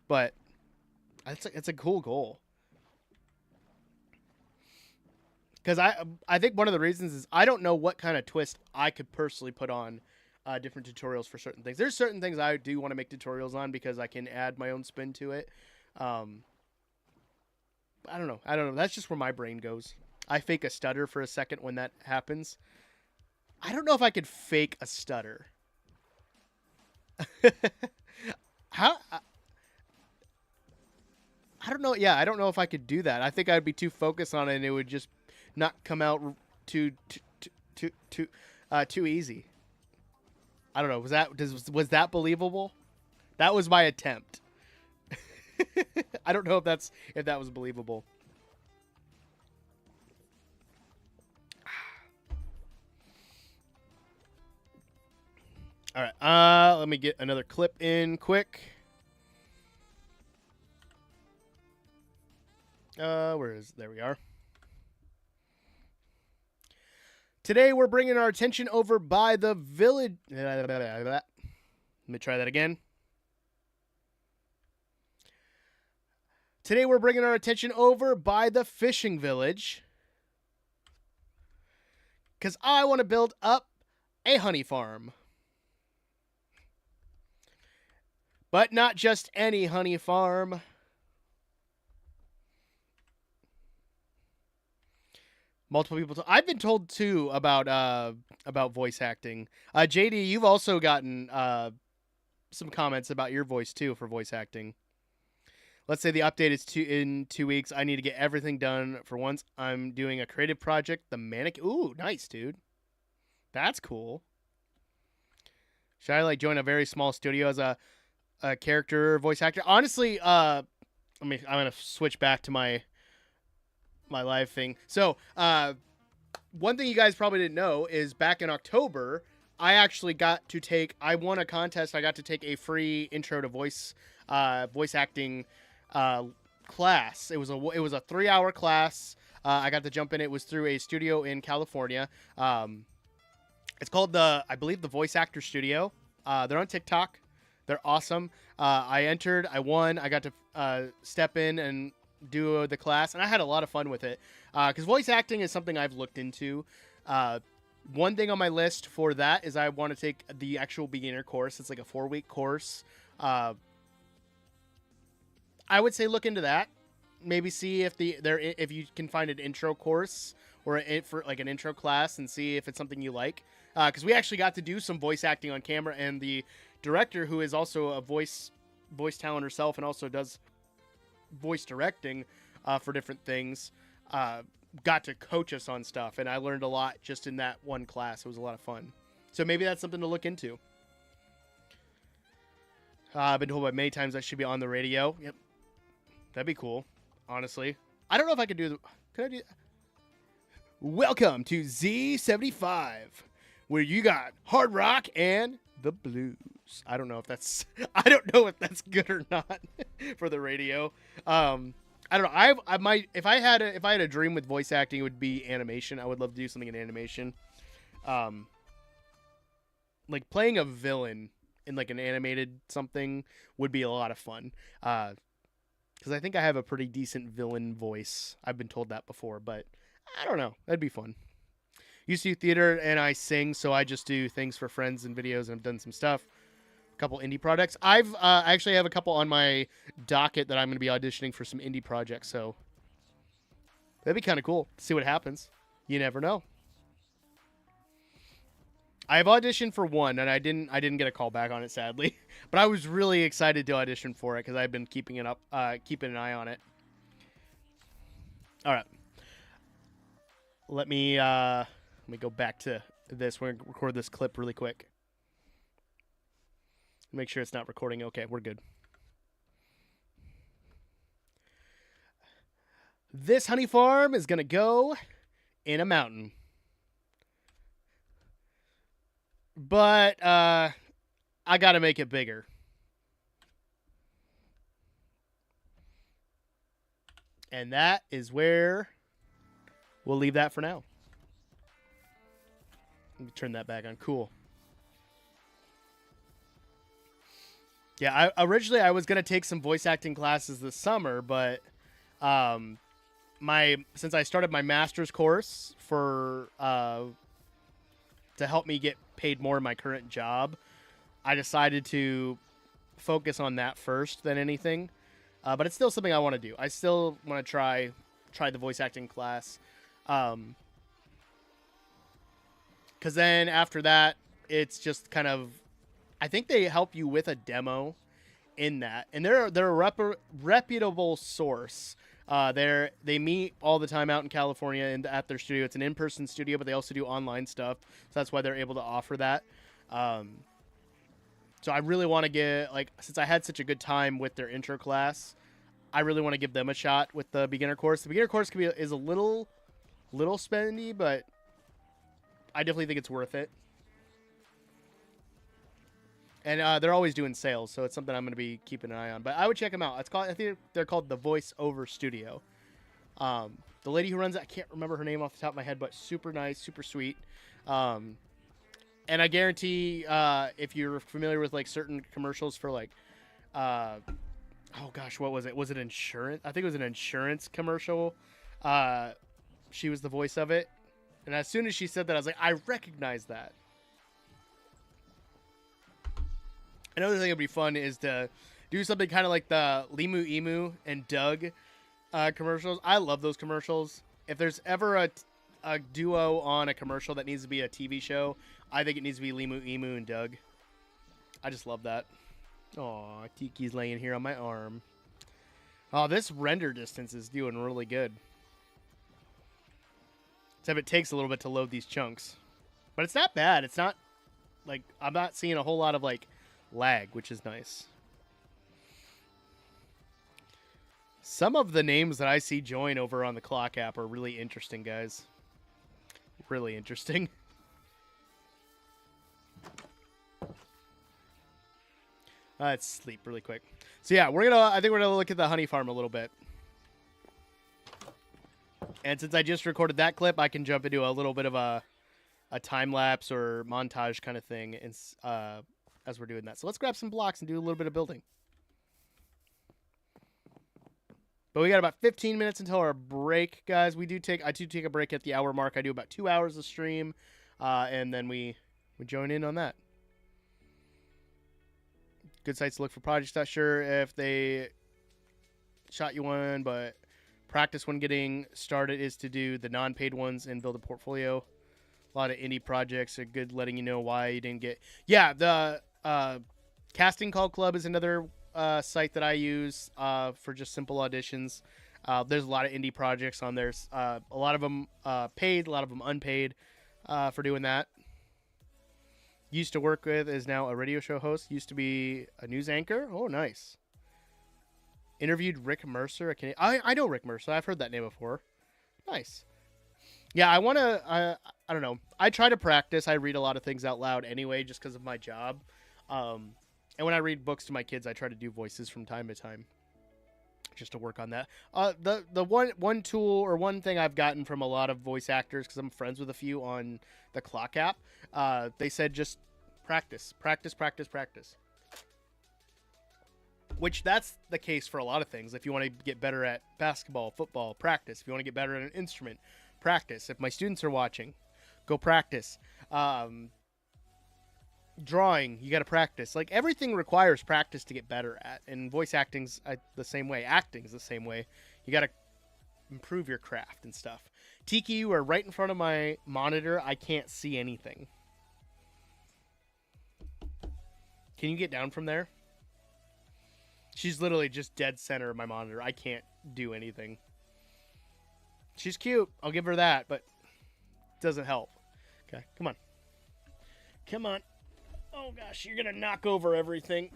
but it's a cool goal. Because I think one of the reasons is I don't know what kind of twist I could personally put on different tutorials for certain things. There's certain things I do want to make tutorials on because I can add my own spin to it. I don't know. That's just where my brain goes. I fake a stutter for a second when that happens. I don't know if I could fake a stutter. How? I don't know. Yeah, I don't know if I could do that. I think I'd be too focused on it, and it would just not come out too easy. I don't know. Was that believable? That was my attempt. I don't know if that was believable. All right. Let me get another clip in quick. There we are. Today we're bringing our attention over by the village. Let me try that again. Today we're bringing our attention over by the fishing village. Because I want to build up a honey farm. But not just any honey farm. Multiple people. I've been told too about voice acting. JD, you've also gotten some comments about your voice too for voice acting. Let's say the update is in 2 weeks. I need to get everything done for once. I'm doing a creative project. The mannequin. Ooh, nice, dude. That's cool. Should I join a very small studio as a character voice actor? Honestly, I'm gonna switch back to my live thing. So, one thing you guys probably didn't know is back in October, I actually I won a contest. I got to take a free intro to voice acting class. It was a 3-hour class. I got to jump in. It was through a studio in California. It's called I believe the Voice Actor Studio. They're on TikTok. They're awesome. I entered. I won. I got to step in and do the class, and I had a lot of fun with it because voice acting is something I've looked into. One thing on my list for that is I want to take the actual beginner course. It's like a 4-week course. I would say look into that. Maybe see if if you can find an intro course or for like an intro class and see if it's something you like. Because we actually got to do some voice acting on camera, and the director, who is also a voice talent herself and also does voice directing for different things, got to coach us on stuff, and I learned a lot just in that one class. It was a lot of fun. So maybe that's something to look into. I've been told by many times I should be on the radio. Yep, that'd be cool. Honestly, I don't know if I could do. Could I do? Welcome to Z75, where you got hard rock and the blues. I don't know if that's good or not for the radio. I don't know. I might if I had a dream with voice acting, it would be animation. I would love to do something in animation. Like playing a villain in like an animated something would be a lot of fun. Because I think I have a pretty decent villain voice. I've been told that before, but I don't know. That'd be fun. Used to do theater and I sing, so I just do things for friends and videos, and I've done some stuff. A couple indie projects. I actually have a couple on my docket that I'm going to be auditioning for some indie projects, so that'd be kind of cool. See what happens. You never know. I've auditioned for one, and I didn't get a call back on it, sadly. But I was really excited to audition for it because I've been keeping an eye on it. All right. let me go back to this. We're gonna record this clip really quick. Make sure it's not recording. Okay, we're good. This honey farm is gonna go in a mountain, but I gotta make it bigger. And that is where we'll leave that for now. Let me turn that back on. Cool. Yeah, originally I was gonna take some voice acting classes this summer, but since I started my master's course for to help me get paid more in my current job, I decided to focus on that first than anything. But it's still something I want to do. I still want to try the voice acting class. Because then after that, it's just kind of, I think they help you with a demo in that. And they're a reputable source. They meet all the time out in California and at their studio. It's an in-person studio, but they also do online stuff. So that's why they're able to offer that. So I really want to get, like, since I had such a good time with their intro class, I really want to give them a shot with the beginner course. The beginner course is a little spendy, but I definitely think it's worth it. And they're always doing sales, so it's something I'm going to be keeping an eye on. But I would check them out. I think they're called the Voice Over Studio. The lady who runs it, I can't remember her name off the top of my head, but super nice, super sweet. And I guarantee if you're familiar with like certain commercials for like, oh gosh, what was it? Was it insurance? I think it was an insurance commercial. She was the voice of it. And as soon as she said that, I was like, I recognize that. Another thing that would be fun is to do something kind of like the Limu Emu and Doug commercials. I love those commercials. If there's ever a duo on a commercial that needs to be a TV show, I think it needs to be Limu Emu and Doug. I just love that. Aw, Tiki's laying here on my arm. Oh, this render distance is doing really good. Except it takes a little bit to load these chunks. But it's not bad. It's not, like, I'm not seeing a whole lot of, like, lag, which is nice. Some of the names that I see join over on the Clock app are really interesting, guys. Really interesting. Let's sleep really quick. So yeah, I think we're gonna look at the honey farm a little bit. And since I just recorded that clip, I can jump into a little bit of a time lapse or montage kind of thing, and as we're doing that. So let's grab some blocks and do a little bit of building. But we got about 15 minutes until our break, guys. I do take a break at the hour mark. I do about 2 hours of stream, and then we join in on that. Good sites to look for projects. Not sure if they shot you one, but practice when getting started is to do the non-paid ones and build a portfolio. A lot of indie projects are good, letting you know why you didn't get. Yeah, the Casting Call Club is another site that I use for just simple auditions. There's a lot of indie projects on there. A lot of them paid, a lot of them unpaid for doing that. Used to work with is now a radio show host. Used to be a news anchor. Oh, nice. Interviewed Rick Mercer. I know Rick Mercer. I've heard that name before. Nice. Yeah, I want to, I don't know. I try to practice. I read a lot of things out loud anyway, just because of my job. And when I read books to my kids, I try to do voices from time to time, just to work on that. The one tool or one thing I've gotten from a lot of voice actors, because I'm friends with a few on the Clock app, they said just practice. Which that's the case for a lot of things. If you want to get better at basketball, football, practice. If you want to get better at an instrument, practice. If my students are watching, go practice. Drawing, you got to practice. Like, everything requires practice to get better at. And voice acting's the same way. Acting's the same way. You got to improve your craft and stuff. Tiki, you are right in front of my monitor. I can't see anything. Can you get down from there? She's literally just dead center of my monitor. I can't do anything. She's cute. I'll give her that, but doesn't help. Okay, come on. Come on. Oh gosh, you're gonna knock over everything.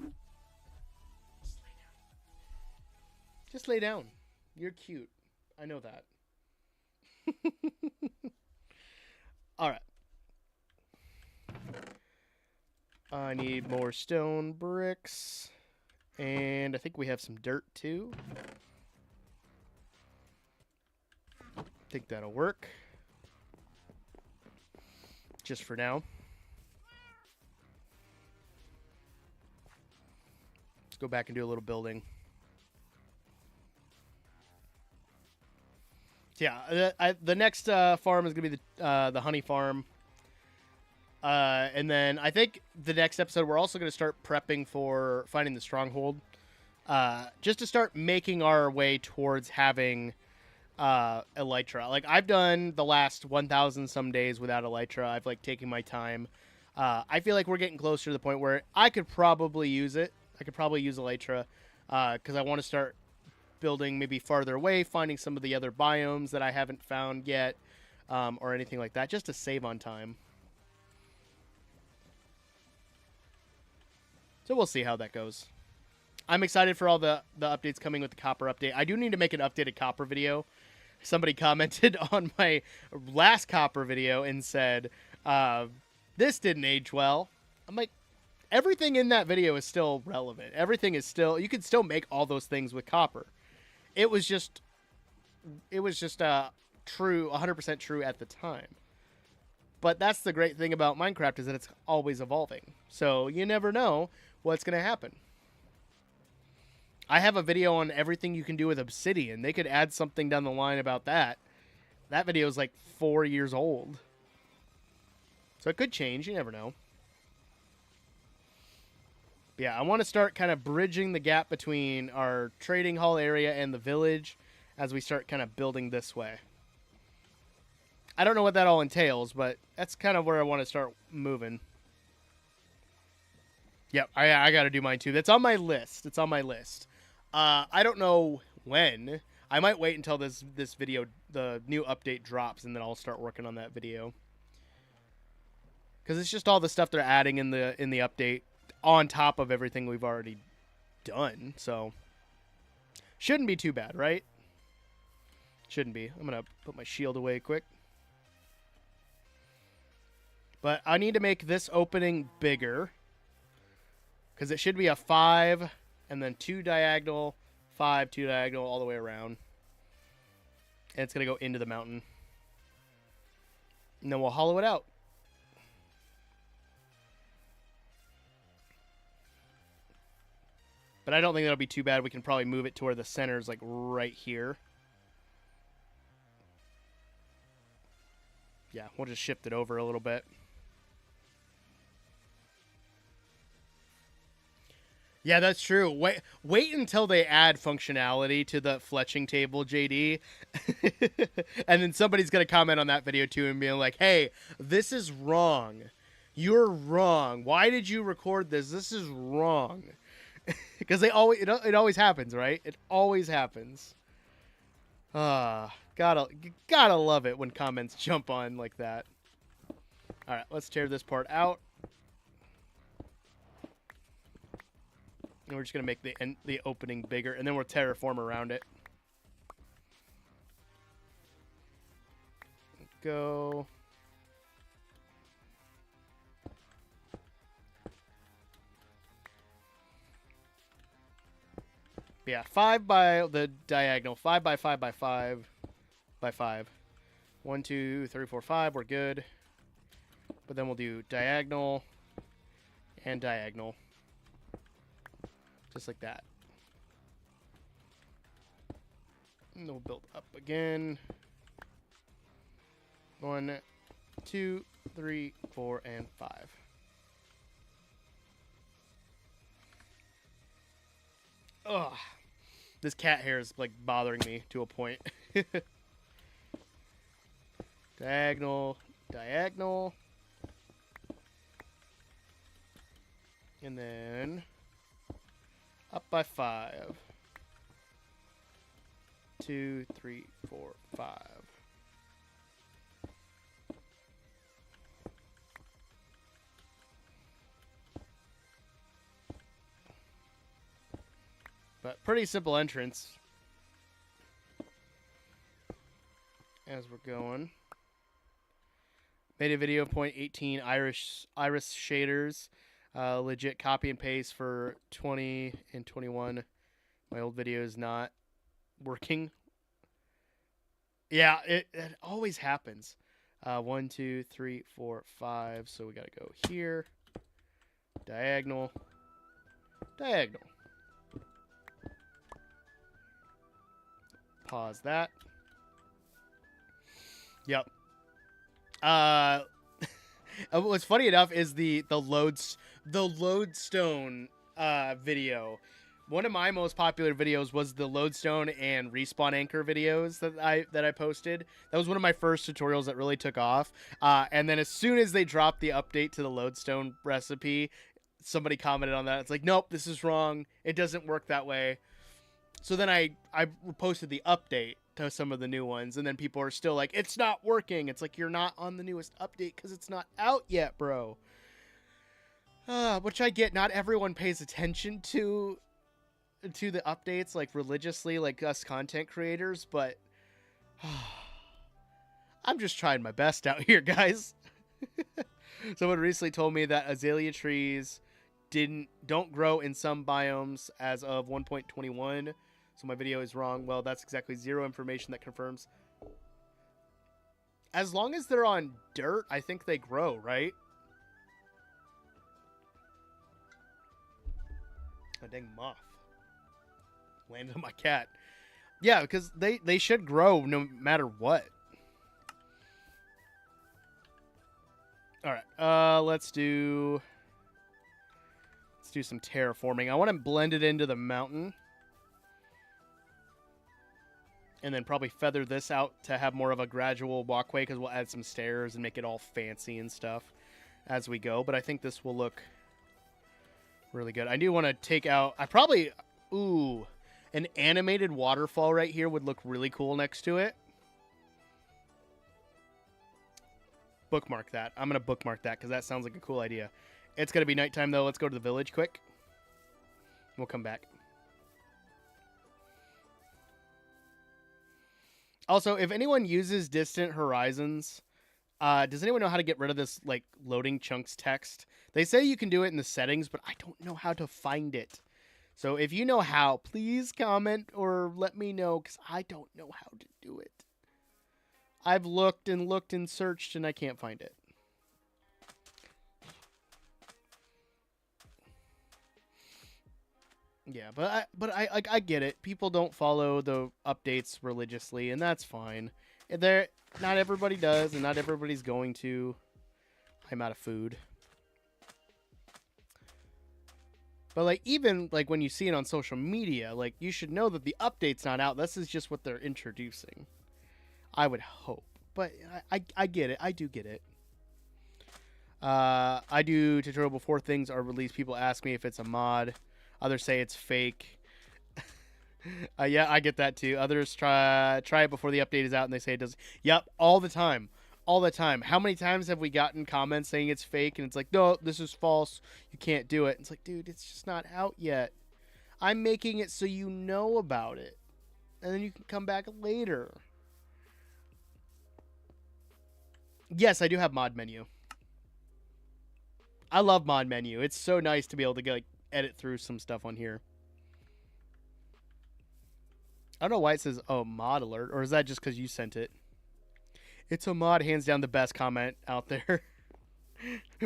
Just lay down. You're cute. I know that. All right. I need more stone bricks. And I think we have some dirt too. I think that'll work. Just for now. Let's go back and do a little building. Yeah, the next farm is going to be the honey farm. And then I think the next episode we're also going to start prepping for finding the stronghold. Just to start making our way towards having elytra. Like, I've done the last 1,000 some days without elytra. I've like taken my time. I feel like we're getting closer to the point where I could probably use it. I could probably use elytra because I want to start building maybe farther away, finding some of the other biomes that I haven't found yet, or anything like that, just to save on time. So we'll see how that goes. I'm excited for all the updates coming with the copper update. I do need to make an updated copper video. Somebody commented on my last copper video and said, this didn't age well. I'm like, everything in that video is still relevant. Everything is still, you can still make all those things with copper. It was just true, 100% true at the time. But that's the great thing about Minecraft, is that it's always evolving. So you never know what's going to happen. I have a video on everything you can do with obsidian. They could add something down the line about that. That video is like 4 years old. So it could change. You never know. But yeah, I want to start kind of bridging the gap between our trading hall area and the village as we start kind of building this way. I don't know what that all entails, but that's kind of where I want to start moving. Yep, I got to do mine too. That's on my list. It's on my list. I don't know when. I might wait until this video, the new update drops, and then I'll start working on that video. Because it's just all the stuff they're adding in the update on top of everything we've already done. So shouldn't be too bad, right? Shouldn't be. I'm gonna put my shield away quick. But I need to make this opening bigger, because it should be a 5 and then 2 diagonal, 5, 2 diagonal, all the way around. And it's going to go into the mountain. And then we'll hollow it out. But I don't think that'll be too bad. We can probably move it to where the center is, like, right here. Yeah, we'll just shift it over a little bit. Yeah, that's true. Wait until they add functionality to the fletching table, JD. And then somebody's going to comment on that video too and being like, hey, this is wrong. You're wrong. Why did you record this? This is wrong. Because it always happens, right? It always happens. Gotta love it when comments jump on like that. All right, let's tear this part out. And we're just going to make the opening bigger, and then we'll terraform around it. Go. Yeah, 5 by the diagonal. 5 by 5 by 5 by 5. 1, 2, 3, 4, 5. We're good. But then we'll do diagonal and diagonal. Just like that. And then we'll build up again. 1, 2, 3, 4, and 5. Ugh. This cat hair is like bothering me to a point. Diagonal, diagonal. And then up by 5. 2, 3, 4, 5. But pretty simple entrance. As we're going. Made a video of 0.18 iris shaders. Legit copy and paste for 20 and 21. My old video is not working. Yeah, it always happens. 1, 2, 3, 4, 5. So we got to go here. Diagonal. Diagonal. Pause that. Yep. What's funny enough is the lodestone video. One of my most popular videos was the lodestone and respawn anchor videos that I posted. That was one of my first tutorials that really took off. And then as soon as they dropped the update to the lodestone recipe, somebody commented on that. It's like, nope, this is wrong. It doesn't work that way. So then I posted the update to some of the new ones, and then people are still like, it's not working. It's like, you're not on the newest update because it's not out yet, bro. Which I get. Not everyone pays attention to the updates like religiously, like us content creators, but I'm just trying my best out here, guys. Someone recently told me that azalea trees don't grow in some biomes as of 1.21. So my video is wrong. Well, that's exactly zero information that confirms. As long as they're on dirt, I think they grow, right? A dang moth landed on my cat. Yeah, because they should grow no matter what. All right, let's do some terraforming. I want to blend it into the mountain. And then probably feather this out to have more of a gradual walkway, because we'll add some stairs and make it all fancy and stuff as we go. But I think this will look really good. I do want to take out... Ooh, an animated waterfall right here would look really cool next to it. Bookmark that. I'm going to bookmark that because that sounds like a cool idea. It's going to be nighttime, though. Let's go to the village quick. We'll come back. Also, if anyone uses Distant Horizons, does anyone know how to get rid of this, like, loading chunks text? They say you can do it in the settings, but I don't know how to find it. So if you know how, please comment or let me know, because I don't know how to do it. I've looked and searched, and I can't find it. Yeah, but I get it. People don't follow the updates religiously, and that's fine. Not everybody does, and not everybody's going to. I'm out of food. But like even like when you see it on social media, like you should know that the update's not out. This is just what they're introducing. I would hope, but I get it. I do get it. I do tutorial before things are released. People ask me if it's a mod. Others say it's fake. Yeah, I get that too. Others try it before the update is out, and they say it does. Yep, all the time. All the time. How many times have we gotten comments saying it's fake, and it's like, no, this is false. You can't do it. It's like, dude, it's just not out yet. I'm making it so you know about it, and then you can come back later. Yes, I do have mod menu. I love mod menu. It's so nice to be able to like edit through some stuff on here. I don't know why it says, oh, mod alert, or is that just because you sent it? It's a mod, hands down the best comment out there.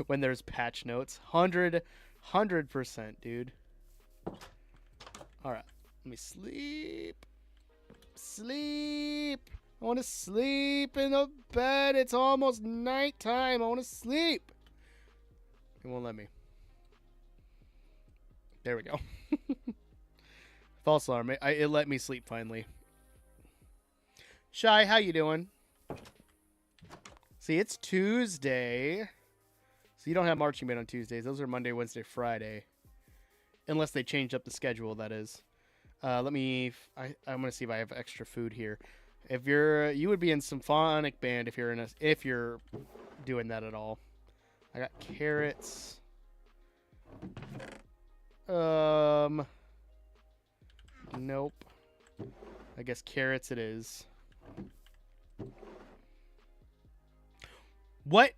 When there's patch notes. 100%, dude. Alright, let me sleep. Sleep. I want to sleep in the bed. It's almost nighttime. I want to sleep. It won't let me. There we go. False alarm. It let me sleep finally. Shy, how you doing? See, it's Tuesday. So you don't have marching band on Tuesdays. Those are Monday, Wednesday, Friday. Unless they change up the schedule, that is. I'm going to see if I have extra food here. If you would be in symphonic band if you're doing that at all. I got carrots. Nope. I guess carrots it is. What?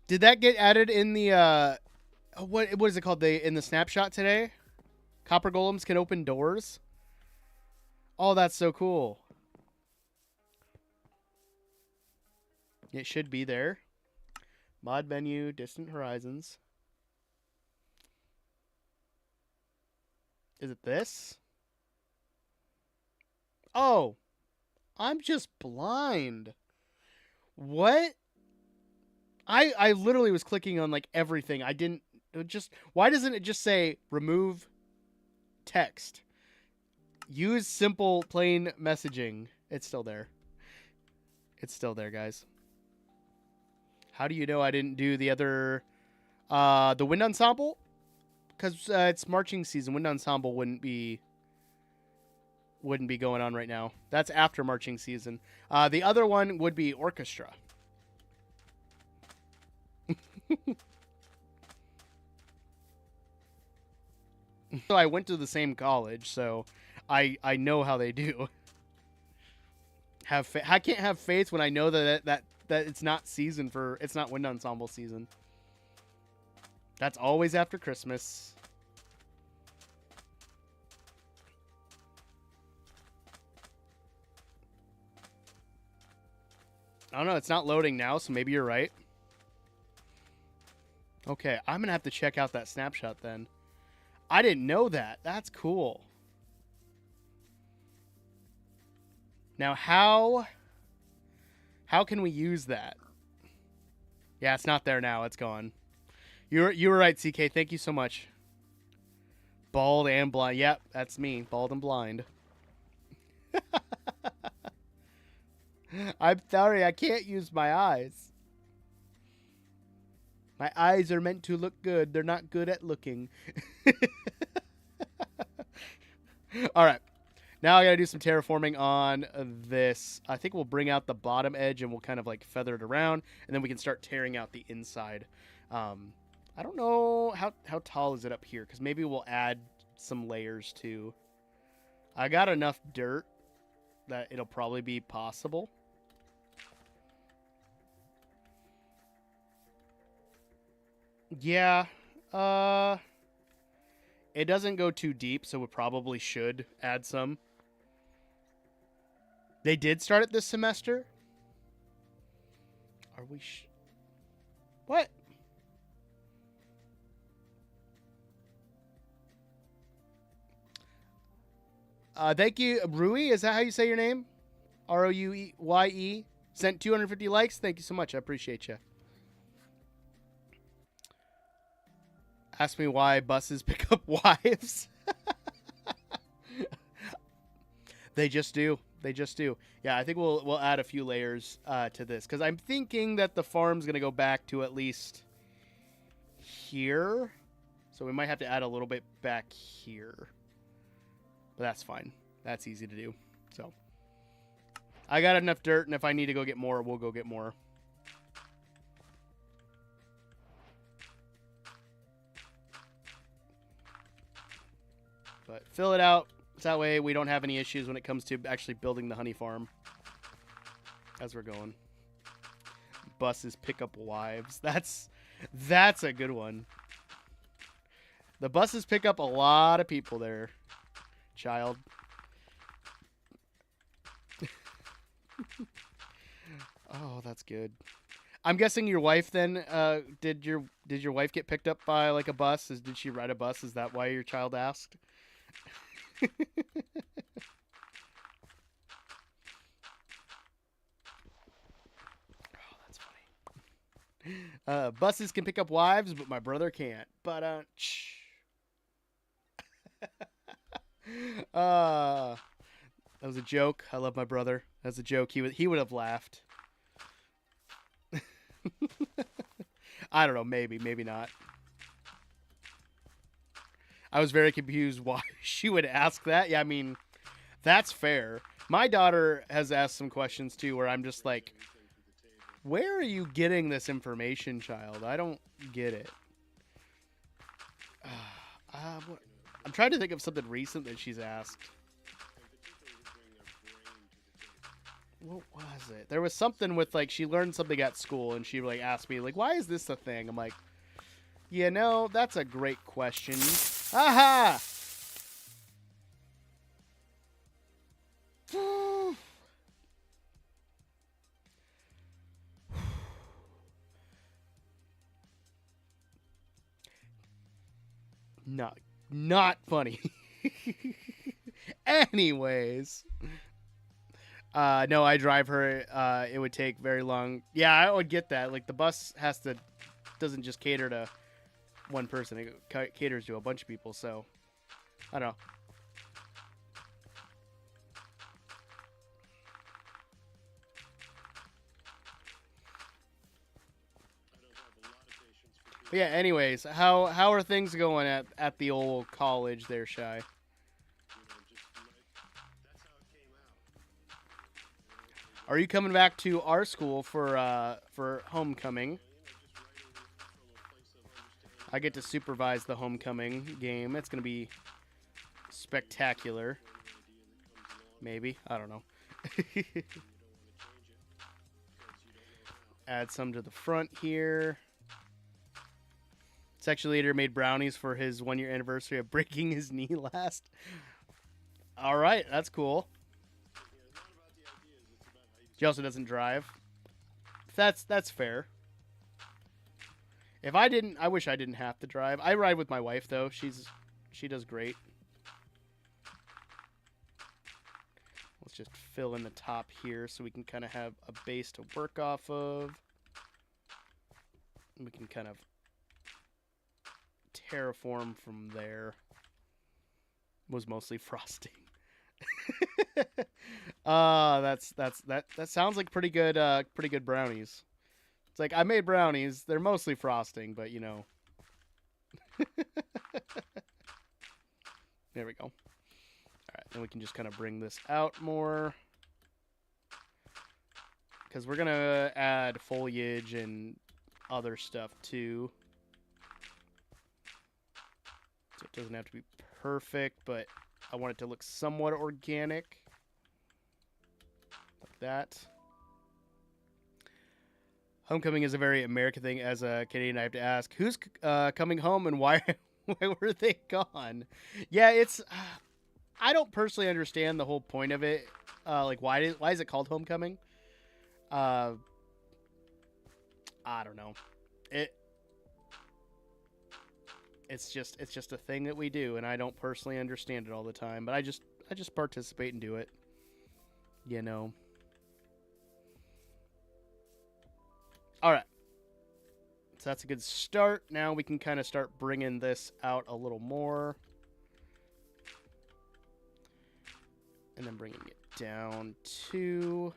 Did that get added in the what is it called? In the snapshot today? Copper golems can open doors? Oh, that's so cool. It should be there. Mod menu, distant horizons. Is it this? Oh, I'm just blind. What? I literally was clicking on like everything. I didn't just why doesn't it just say remove text? Use simple plain messaging. It's still there. It's still there, guys. How do you know I didn't do the other the wind ensemble? Cuz it's marching season. Wind ensemble wouldn't be going on right now. That's after marching season. The other one would be orchestra. So I went to the same college, so I know how they do. I can't have faith when I know that it's not season for it's not wind ensemble season. That's always after Christmas. I don't know. It's not loading now, so maybe you're right. Okay, I'm going to have to check out that snapshot then. I didn't know that. That's cool. Now, how can we use that? Yeah, it's not there now. It's gone. You were right, CK. Thank you so much. Bald and blind. Yep, that's me. Bald and blind. I'm sorry, I can't use my eyes. My eyes are meant to look good. They're not good at looking. All right. Now I got to do some terraforming on this. I think we'll bring out the bottom edge and we'll kind of like feather it around. And then we can start tearing out the inside. I don't know how tall is it up here, because maybe we'll add some layers too. I got enough dirt that it'll probably be possible. Yeah. It doesn't go too deep, so we probably should add some. They did start it this semester? Are we what? Thank you, Rui. Is that how you say your name? Rouye. Sent 250 likes. Thank you so much. I appreciate you. Ask me why buses pick up wives. They just do. They just do. Yeah, I think we'll add a few layers to this, because I'm thinking that the farm's going to go back to at least here. So we might have to add a little bit back here. But that's fine. That's easy to do. So I got enough dirt, and if I need to go get more, we'll go get more. But fill it out. So that way we don't have any issues when it comes to actually building the honey farm. As we're going. Buses pick up wives. That's a good one. The buses pick up a lot of people there, child. Oh, that's good. I'm guessing your wife then, did your wife get picked up by like a bus? Did she ride a bus? Is that why your child asked? Oh, that's funny. Buses can pick up wives, but my brother can't. But that was a joke. I love my brother. That's a joke. He would have laughed. I don't know. Maybe not. I was very confused why she would ask that. Yeah, I mean, that's fair. My daughter has asked some questions too, where I'm just like, where are you getting this information, child? I don't get it. What? I'm trying to think of something recent that she's asked. What was it? There was something with, like, she learned something at school, and she, like, asked me, like, why is this a thing? I'm like, you know, that's a great question. Aha! Not funny. Anyways. No, I drive her. It would take very long. Yeah, I would get that. Like, the bus doesn't just cater to one person. It caters to a bunch of people. So, I don't know. But yeah, anyways, how are things going at the old college there, Shy? Are you coming back to our school for homecoming? I get to supervise the homecoming game. It's gonna be spectacular. Maybe, I don't know. Add some to the front here. Section leader made brownies for his 1-year anniversary of breaking his knee last. All right, that's cool. She also doesn't drive. That's fair. If I didn't, I wish I didn't have to drive. I ride with my wife though. She does great. Let's just fill in the top here so we can kind of have a base to work off of. We can kind of terraform from there. Was mostly frosting. That sounds like pretty good brownies. It's like, I made brownies. They're mostly frosting, but you know. There we go. All right, then we can just kind of bring this out more. Because we're going to add foliage and other stuff too. So it doesn't have to be perfect, but I want it to look somewhat organic. Like that. Homecoming is a very American thing. As a Canadian, I have to ask, who's coming home and why were they gone? Yeah, it's... I don't personally understand the whole point of it. Like, why is it called homecoming? I don't know. It's just a thing that we do, and I don't personally understand it all the time. But I just participate and do it. You know. All right. So that's a good start. Now we can kind of start bringing this out a little more. And then bringing it down to...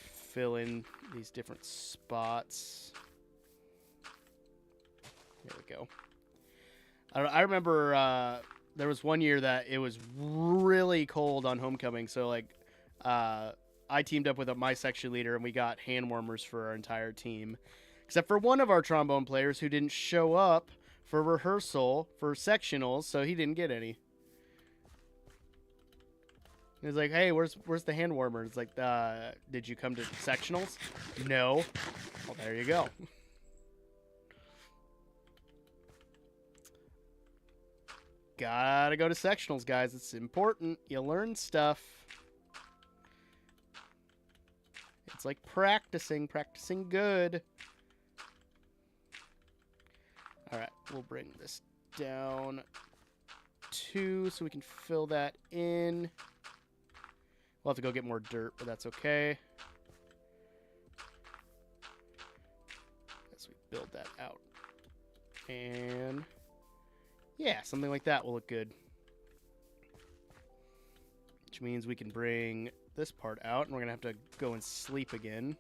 fill in these different spots. There we go. I remember there was one year that it was really cold on homecoming, so like I teamed up with my section leader and we got hand warmers for our entire team, except for one of our trombone players who didn't show up for rehearsal for sectionals, so he didn't get any. He was like, hey, where's the hand warmer? It's like, did you come to sectionals? No. Well, there you go. Gotta go to sectionals, guys. It's important. You learn stuff. It's like practicing good. All right, we'll bring this down 2 so we can fill that in. We'll have to go get more dirt, but that's okay. As we build that out. And yeah, something like that will look good. Which means we can bring this part out, and we're going to have to go and sleep again.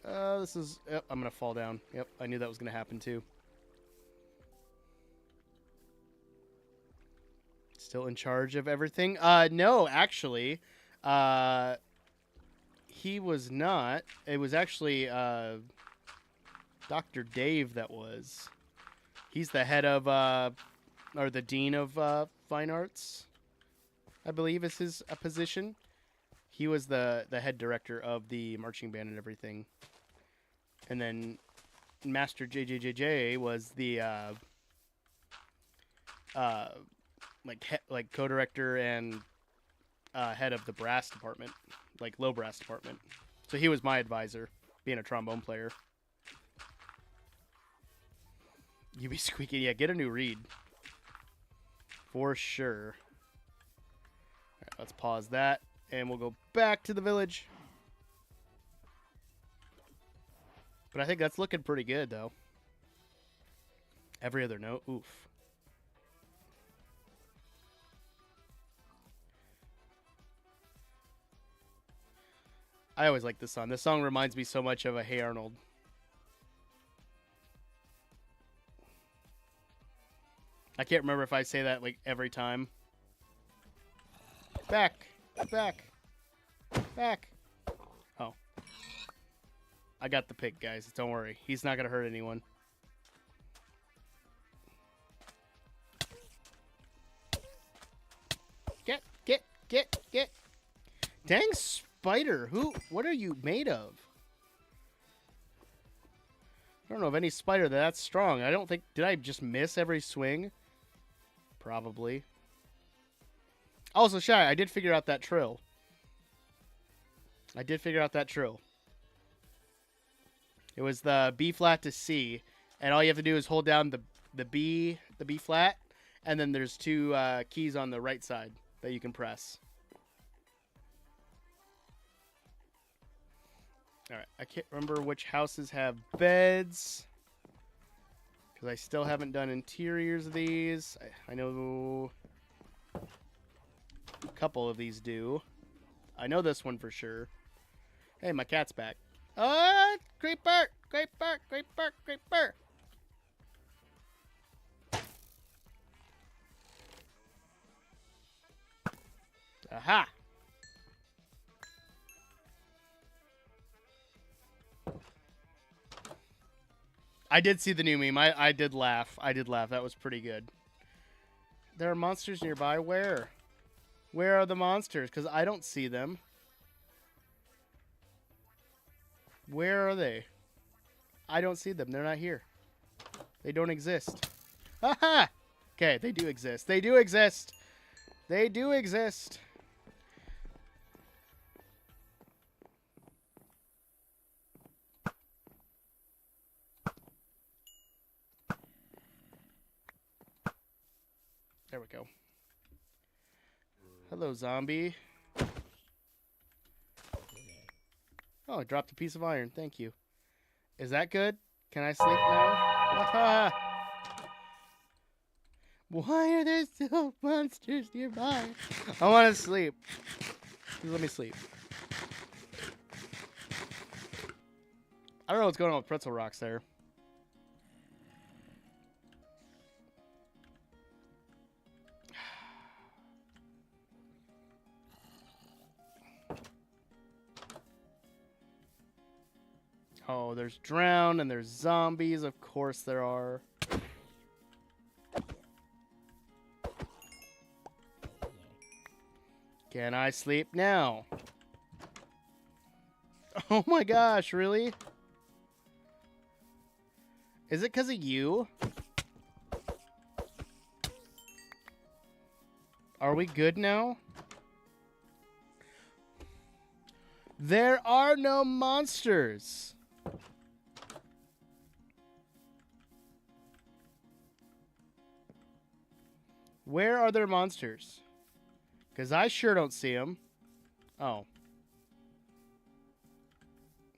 This is... Yep, I'm going to fall down. Yep, I knew that was going to happen too. Still in charge of everything? No, actually. He was not. It was actually Dr. Dave that was. He's the head of, or the dean of fine arts, I believe is his position. He was the head director of the marching band and everything. And then Master JJJJ was the like co-director and head of the brass department, like low brass department. So he was my advisor, being a trombone player. You be squeaky, yeah. Get a new reed, for sure. All right, let's pause that, and we'll go back to the village. But I think that's looking pretty good, though. Every other note, oof. I always like this song. This song reminds me so much of a Hey Arnold. I can't remember if I say that like every time. Back. Back. Back. Oh. I got the pig, guys. Don't worry. He's not going to hurt anyone. Get. Dang spider. What are you made of? I don't know of any spider that's strong. I don't think... Did I just miss every swing? Probably. Also, Shy, I did figure out that trill. It was the B flat to C, and all you have to do is hold down the B flat, and then there's two keys on the right side that you can press. All right, I can't remember which houses have beds, because I still haven't done interiors of these. I know a couple of these do. I know this one for sure. Hey, my cat's back. Oh, creeper! Aha! I did see the new meme. I did laugh. That was pretty good. There are monsters nearby. Where? Where are the monsters? Because I don't see them. Where are they? I don't see them. They're not here. They don't exist. Aha! Okay, they do exist. They do exist. There we go. Hello, zombie. Oh, I dropped a piece of iron. Thank you. Is that good? Can I sleep now? Aha! Why are there still monsters nearby? I want to sleep. Please let me sleep. I don't know what's going on with pretzel rocks there. Oh, there's drown and there's zombies. Of course there are. Can I sleep now? Oh my gosh, really? Is it because of you? Are we good now? There are no monsters. Where are there monsters? Because I sure don't see them. Oh.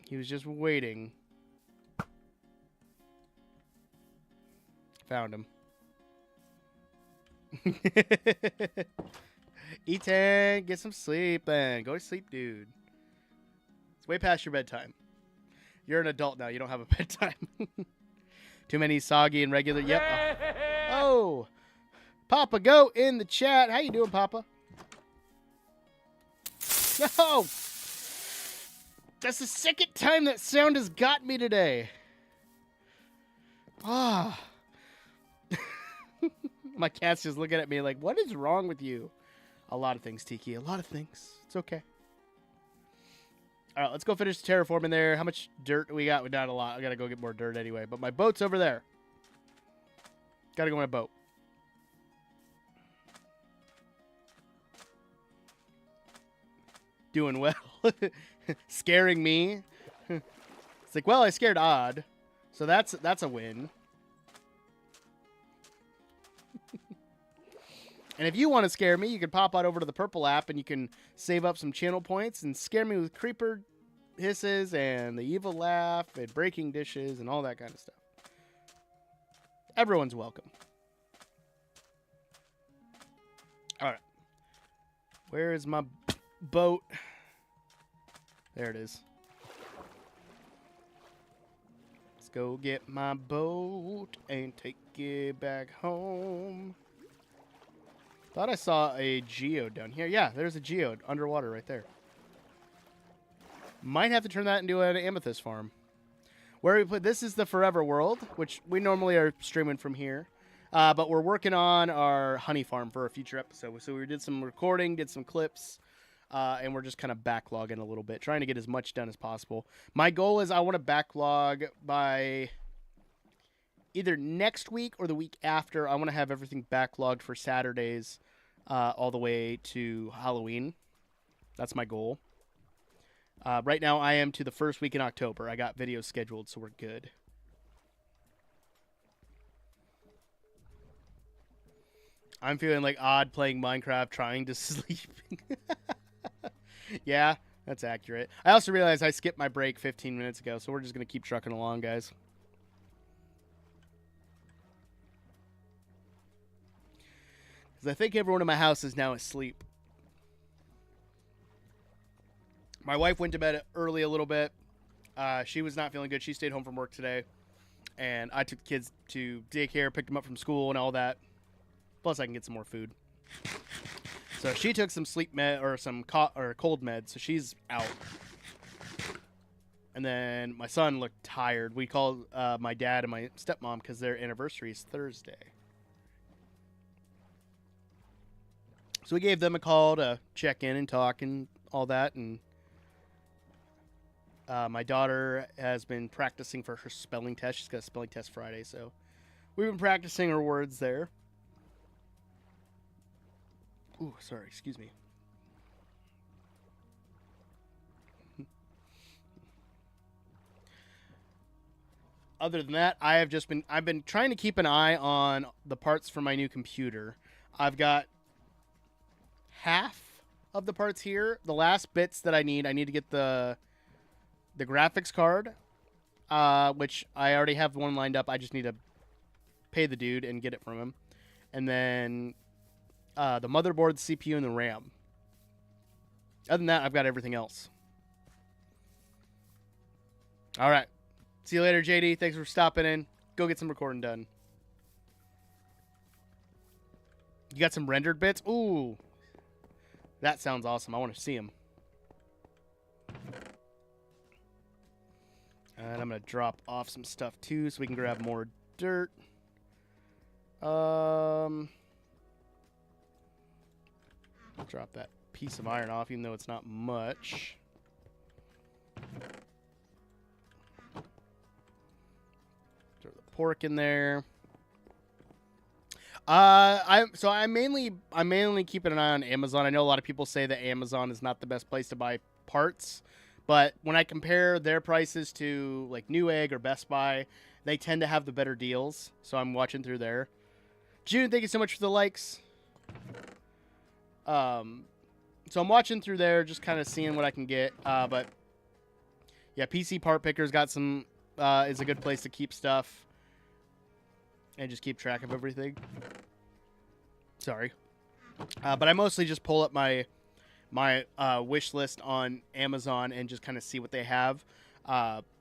He was just waiting. Found him. Ethan, get some sleep then. Go to sleep, dude. It's way past your bedtime. You're an adult now. You don't have a bedtime. Too many soggy and regular. Yep. Oh. Papa Goat in the chat. How you doing, Papa? No. That's the second time that sound has got me today. Ah. My cat's just looking at me like, what is wrong with you? A lot of things, Tiki. A lot of things. It's okay. All right, let's go finish terraforming there. How much dirt do we got? We got a lot. I got to go get more dirt anyway. But my boat's over there. Got to go on my boat. Doing well. Scaring me. It's like, well, I scared Odd. So that's a win. And if you want to scare me, you can pop on over to the Purple app and you can save up some channel points and scare me with creeper hisses and the evil laugh and breaking dishes and all that kind of stuff. Everyone's welcome. All right. Where is my boat? There it is. Let's go get my boat and take it back home. Thought I saw a geode down here. Yeah, there's a geode underwater right there. Might have to turn that into an amethyst farm. Where we put this is the Forever World, which we normally are streaming from here. But we're working on our honey farm for a future episode. So we did some recording, did some clips, and we're just kind of backlogging a little bit, trying to get as much done as possible. My goal is I want to backlog by either next week or the week after. I want to have everything backlogged for Saturdays all the way to Halloween. That's my goal. Right now, I am to the first week in October. I got videos scheduled, so we're good. I'm feeling like Odd playing Minecraft, trying to sleep. Yeah, that's accurate. I also realized I skipped my break 15 minutes ago, so we're just going to keep trucking along, guys. I think everyone in my house is now asleep. My wife went to bed early a little bit. She was not feeling good. She stayed home from work today. And I took the kids to daycare, picked them up from school and all that. Plus, I can get some more food. So she took some sleep med or some cold meds, so she's out. And then my son looked tired. We called my dad and my stepmom because their anniversary is Thursday. So we gave them a call to check in and talk and all that. And my daughter has been practicing for her spelling test. She's got a spelling test Friday. So we've been practicing her words there. Ooh, sorry. Excuse me. Other than that, I've been trying to keep an eye on the parts for my new computer. I've got half of the parts here. The last bits that I need to get the graphics card, which I already have one lined up. I just need to pay the dude and get it from him. And then the motherboard, the CPU, and the RAM. Other than that, I've got everything else. All right. See you later, JD. Thanks for stopping in. Go get some recording done. You got some rendered bits? Ooh. That sounds awesome. I want to see them. And I'm going to drop off some stuff, too, so we can grab more dirt. Drop that piece of iron off, even though it's not much. Throw the pork in there. I'm mainly keeping an eye on Amazon. I know a lot of people say that Amazon is not the best place to buy parts, but when I compare their prices to like Newegg or Best Buy, they tend to have the better deals. So I'm watching through there. June, thank you so much for the likes. So I'm watching through there, just kind of seeing what I can get. But yeah, PC Part Picker's got some is a good place to keep stuff. And just keep track of everything. Sorry. But I mostly just pull up my wish list on Amazon and just kind of see what they have.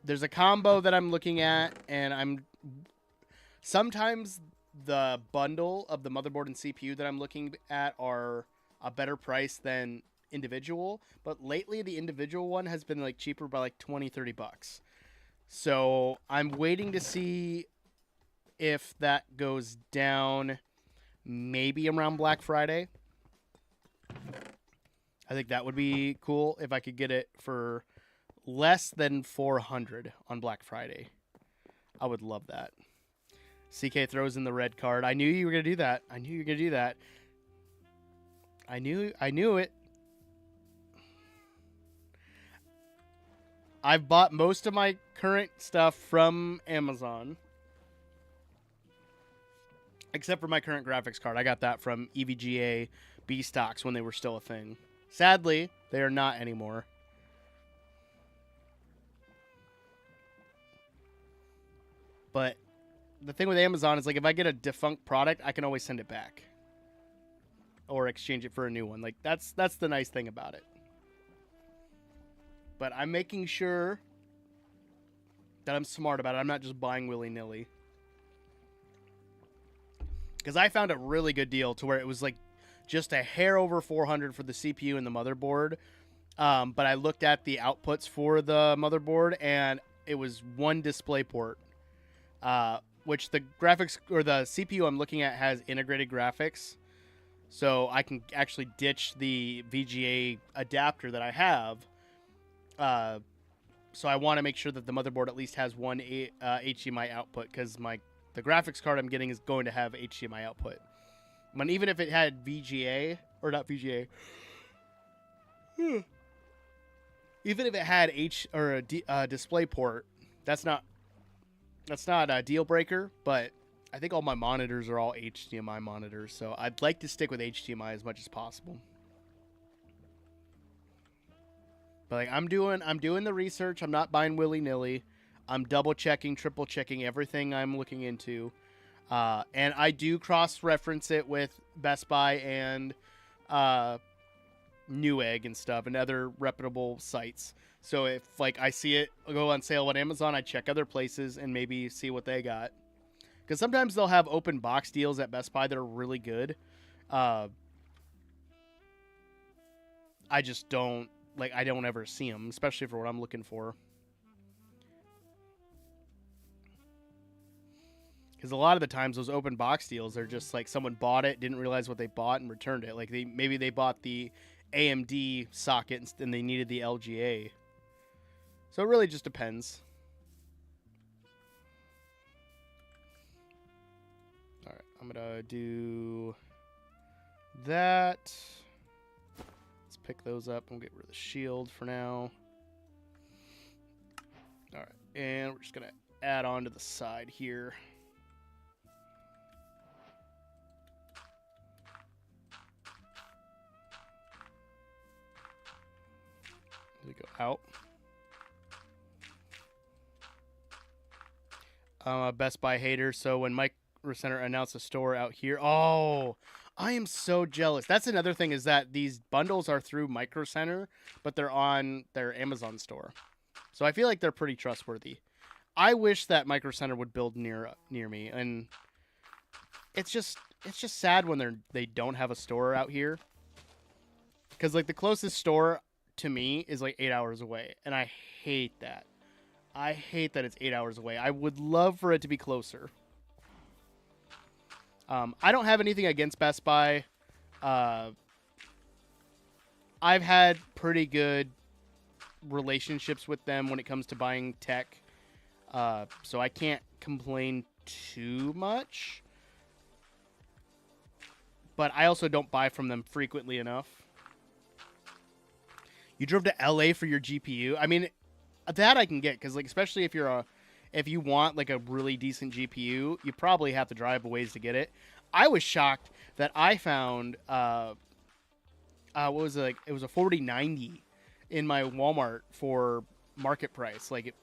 There's a combo that I'm looking at, and sometimes the bundle of the motherboard and CPU that I'm looking at are a better price than individual, but lately the individual one has been like cheaper by like 20-30 bucks. So I'm waiting to see if that goes down maybe around Black Friday. I think that would be cool if I could get it for less than 400 on Black Friday. I would love that. CK throws in the red card. I knew you were going to do that. I knew it. I've bought most of my current stuff from Amazon. Except for my current graphics card. I got that from EVGA B stocks when they were still a thing. Sadly, they are not anymore. But the thing with Amazon is, like, if I get a defunct product, I can always send it back. Or exchange it for a new one. Like, that's the nice thing about it. But I'm making sure that I'm smart about it. I'm not just buying willy-nilly. Because I found a really good deal to where it was like just a hair over 400 for the CPU and the motherboard. But I looked at the outputs for the motherboard and it was one display port. Which the graphics or the CPU I'm looking at has integrated graphics. So I can actually ditch the VGA adapter that I have. So I want to make sure that the motherboard at least has one HDMI output because the graphics card I'm getting is going to have HDMI output. But even if it had VGA, or not VGA, even if it had a display port, that's not a deal breaker. But I think all my monitors are all HDMI monitors, so I'd like to stick with HDMI as much as possible. But like I'm doing the research. I'm not buying willy-nilly. I'm double checking, triple checking everything I'm looking into. And I do cross-reference it with Best Buy and Newegg and stuff and other reputable sites. So if like I see it go on sale on Amazon, I check other places and maybe see what they got. Because sometimes they'll have open box deals at Best Buy that are really good. I just don't I don't ever see them, especially for what I'm looking for. Because a lot of the times those open box deals are just like someone bought it, didn't realize what they bought, and returned it. Like maybe they bought the AMD socket and they needed the LGA. So it really just depends. All right, I'm gonna do that. Let's pick those up and get rid of the shield for now. All right, and we're just gonna add on to the side here. We go out. I'm a Best Buy hater, so when Micro Center announced a store out here, oh, I am so jealous. That's another thing is that these bundles are through Micro Center, but they're on their Amazon store. So I feel like they're pretty trustworthy. I wish that Micro Center would build near me, and it's just sad when they don't have a store out here. Because like the closest store to me is like 8 hours away, and I hate that. I hate that it's 8 hours away. I would love for it to be closer. I don't have anything against Best Buy. I've had pretty good relationships with them when it comes to buying tech, so I can't complain too much. But I also don't buy from them frequently enough. You drove to LA for your GPU? I mean, that I can get because, like, especially if you want like a really decent GPU, you probably have to drive a ways to get it. I was shocked that I found what was it, like it was a 4090 in my Walmart for market price, like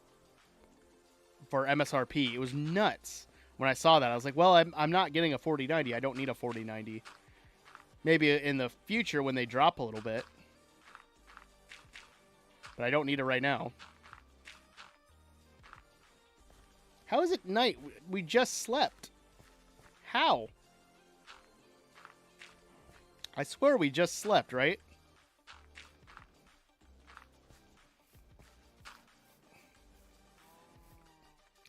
for MSRP. It was nuts when I saw that. I was like, well, I'm not getting a 4090. I don't need a 4090. Maybe in the future when they drop a little bit. But I don't need it right now. How is it night? We just slept. How? I swear we just slept, right?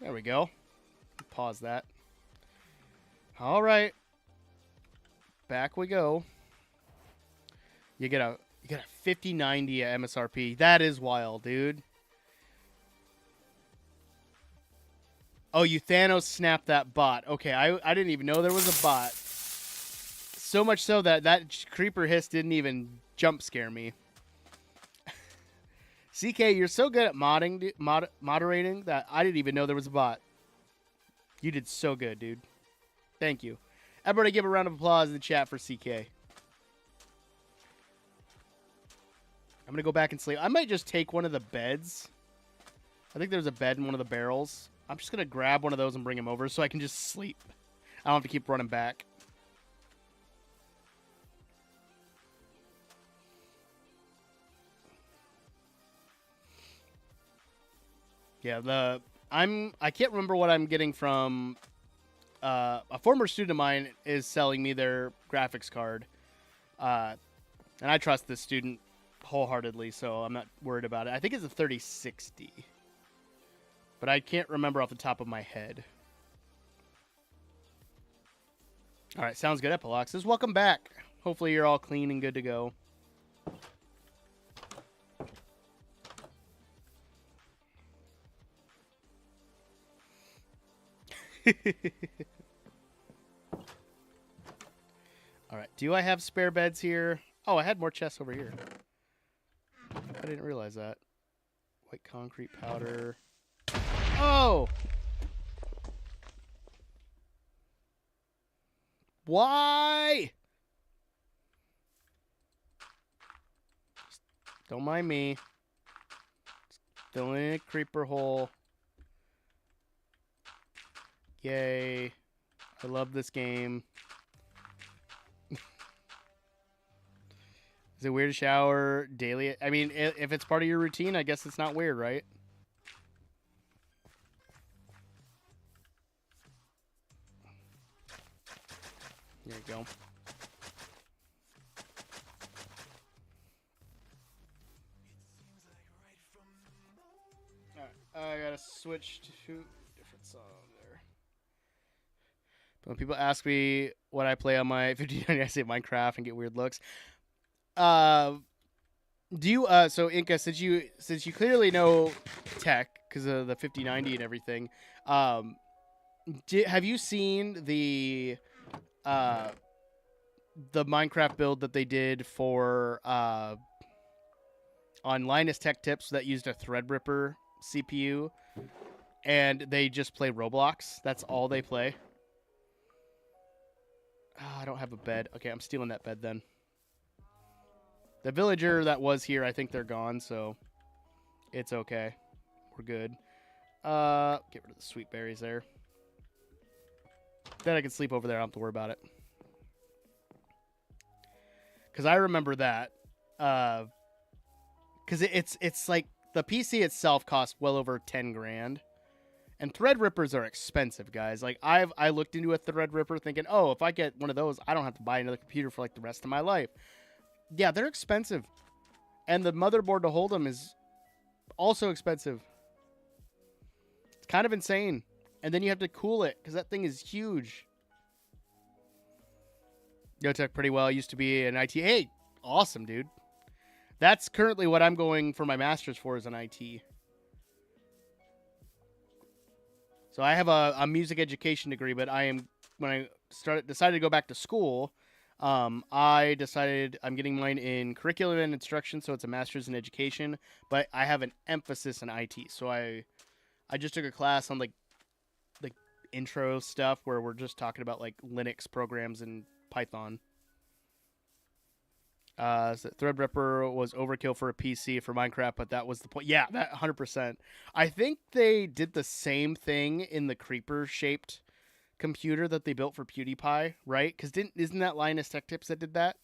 There we go. Pause that. All right. Back we go. You get a 5090 at MSRP. That is wild, dude. Oh, you Thanos snapped that bot. Okay, I didn't even know there was a bot. So much so that creeper hiss didn't even jump scare me. CK, you're so good at moderating that I didn't even know there was a bot. You did so good, dude. Thank you. Everybody give a round of applause in the chat for CK. I'm going to go back and sleep. I might just take one of the beds. I think there's a bed in one of the barrels. I'm just going to grab one of those and bring him over so I can just sleep. I don't have to keep running back. Yeah, I can't remember what I'm getting from a former student of mine is selling me their graphics card. And I trust this student wholeheartedly, so I'm not worried about it. I think it's a 3060. But I can't remember off the top of my head. All right, sounds good, Epiloxes. Welcome back. Hopefully you're all clean and good to go. All right, do I have spare beds here? Oh, I had more chests over here. I didn't realize that. White concrete powder. Oh! Why? Don't mind me. Still in a creeper hole. Yay. I love this game. Is it weird to shower daily? I mean, if it's part of your routine, I guess it's not weird, right? There you go. Alright, I gotta switch to a different song there. But when people ask me what I play on my 59, I say Minecraft and get weird looks. Do you so Inca, since you clearly know tech because of the 5090 and everything, have you seen the Minecraft build that they did for on Linus Tech Tips that used a Threadripper CPU, and they just play Roblox? That's all they play. I don't have a bed. Okay, I'm stealing that bed then. The villager that was here, I think they're gone, so it's okay. We're good. Get rid of the sweet berries there. Then I can sleep over there. I don't have to worry about it. Because I remember that. Because it's like the PC itself costs well over 10 grand. And Threadrippers are expensive, guys. Like I looked into a Threadripper thinking, oh, if I get one of those, I don't have to buy another computer for like the rest of my life. Yeah, they're expensive. And the motherboard to hold them is also expensive. It's kind of insane. And then you have to cool it because that thing is huge. Yotech pretty well. Used to be an IT. Hey, awesome, dude. That's currently what I'm going for my master's for is an IT. So I have a music education degree, but when I decided to go back to school, I decided I'm getting mine in curriculum and instruction, so it's a master's in education, but I have an emphasis in IT. So I just took a class on like intro stuff where we're just talking about like Linux programs and Python. So Threadripper was overkill for a PC for Minecraft, but that was the point. Yeah, that 100%. I think they did the same thing in the creeper-shaped computer that they built for PewDiePie, right? Because isn't that Linus Tech Tips that did that?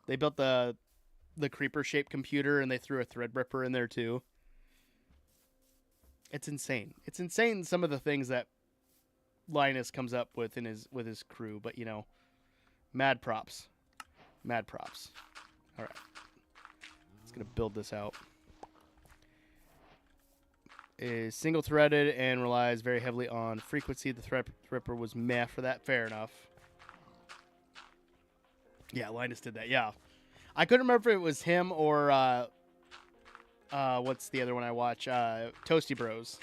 They built the creeper-shaped computer and they threw a Threadripper in there too. It's insane. It's insane some of the things that Linus comes up with with his crew, but you know, mad props. Mad props. All right. Let's gonna build this out. is single-threaded and relies very heavily on frequency. The Threadripper was meh for that. Fair enough. Yeah, Linus did that. Yeah. I couldn't remember if it was him or what's the other one I watch? Toasty Bros.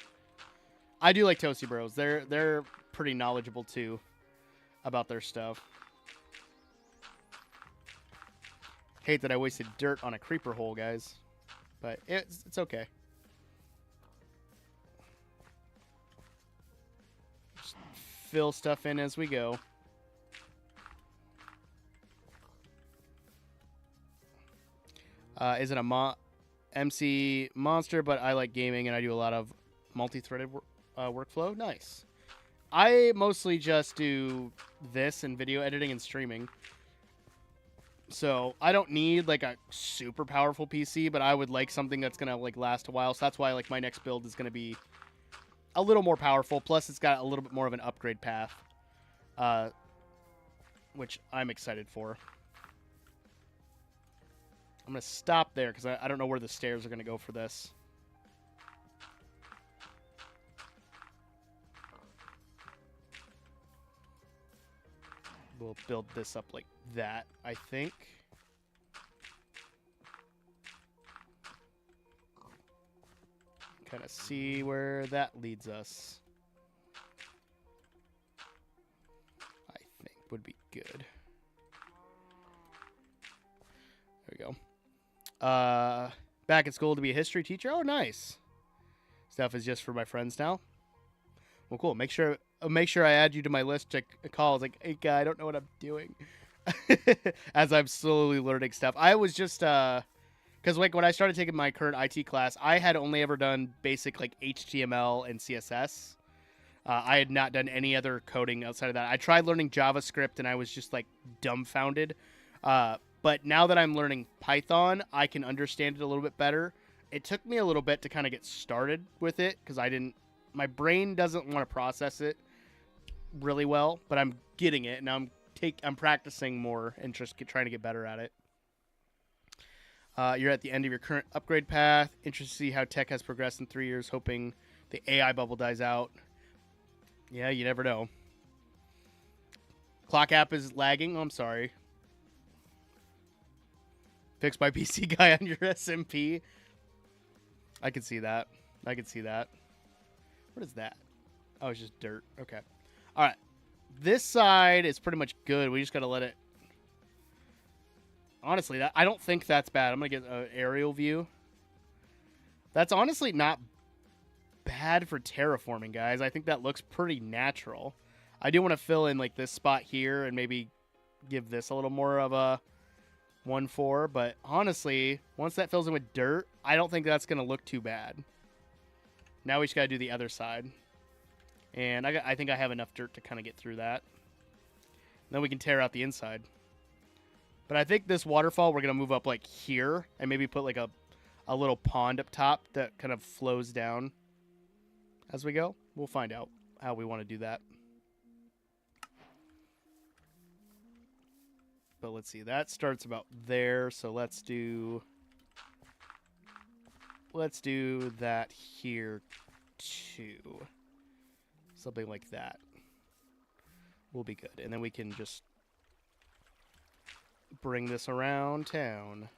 I do like Toasty Bros. They're pretty knowledgeable too about their stuff. Hate that I wasted dirt on a creeper hole, guys. But it's okay. Just fill stuff in as we go. Isn't a MC monster, but I like gaming and I do a lot of multi-threaded workflow. Nice. I mostly just do this and video editing and streaming. So I don't need like a super powerful PC, but I would like something that's gonna like last a while. So that's why like my next build is gonna be a little more powerful. Plus it's got a little bit more of an upgrade path, which I'm excited for. I'm gonna stop there because I don't know where the stairs are gonna go for this. We'll build this up like that, I think. Kind of see where that leads us. I think would be good. There we go. Back at school to be a history teacher. Oh, nice. Stuff is just for my friends now. Well, cool. Make sure I add you to my list to call. It's like, hey, guy, I don't know what I'm doing. As I'm slowly learning stuff. I was just, because like when I started taking my current IT class, I had only ever done basic like HTML and CSS. I had not done any other coding outside of that. I tried learning JavaScript and I was just like dumbfounded. But now that I'm learning Python, I can understand it a little bit better. It took me a little bit to kind of get started with it because my brain doesn't want to process it really well, but I'm getting it, and I'm practicing more and just trying to get better at it. You're at the end of your current upgrade path. Interested to see how tech has progressed in 3 years, hoping the AI bubble dies out. Yeah, you never know. Clock app is lagging. Oh, I'm sorry. Fix my PC guy on your SMP. I can see that. I can see that. What is that? Oh, it's just dirt. Okay. All right. This side is pretty much good. We just got to let it... Honestly, I don't think that's bad. I'm going to get an aerial view. That's honestly not bad for terraforming, guys. I think that looks pretty natural. I do want to fill in like this spot here and maybe give this a little more of a 1-4. But honestly, once that fills in with dirt, I don't think that's going to look too bad. Now we just got to do the other side. And I think I have enough dirt to kind of get through that. Then we can tear out the inside. But I think this waterfall, we're going to move up like here and maybe put like a little pond up top that kind of flows down as we go. We'll find out how we want to do that. But let's see. That starts about there. So let's do that here too. Something like that. Will be good. And then we can just bring this around town.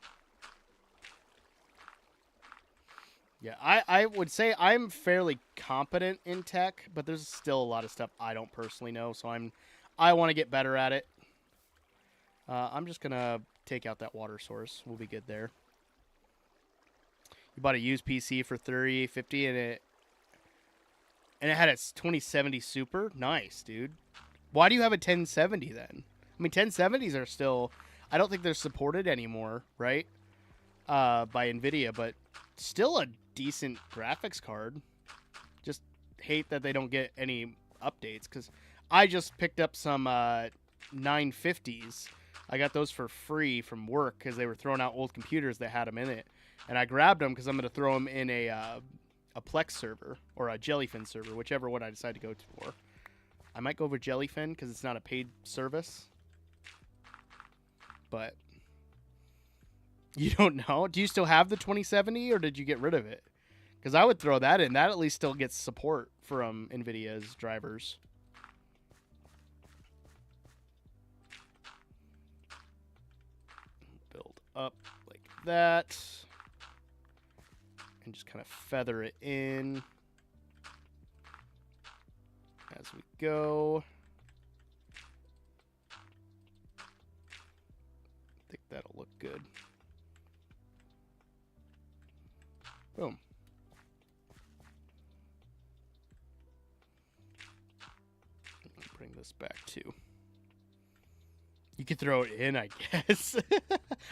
Yeah, I would say I'm fairly competent in tech, but there's still a lot of stuff I don't personally know, so I want to get better at it. I'm just gonna take out that water source. We'll be good there. You bought a used PC for $350 and it had its 2070 Super. Nice, dude. Why do you have a 1070 then? I mean, 1070s are still... I don't think they're supported anymore, right? By NVIDIA, but still a decent graphics card. Just hate that they don't get any updates, because I just picked up some 950s. I got those for free from work because they were throwing out old computers that had them in it. And I grabbed them because I'm going to throw them in a Plex server or a Jellyfin server, whichever one I decide to go for. I might go over Jellyfin because it's not a paid service. But you don't know. Do you still have the 2070 or did you get rid of it? Because I would throw that in. That at least still gets support from NVIDIA's drivers. Build up like that. And just kind of feather it in as we go. I think that'll look good. Boom. Bring this back too. You could throw it in, I guess.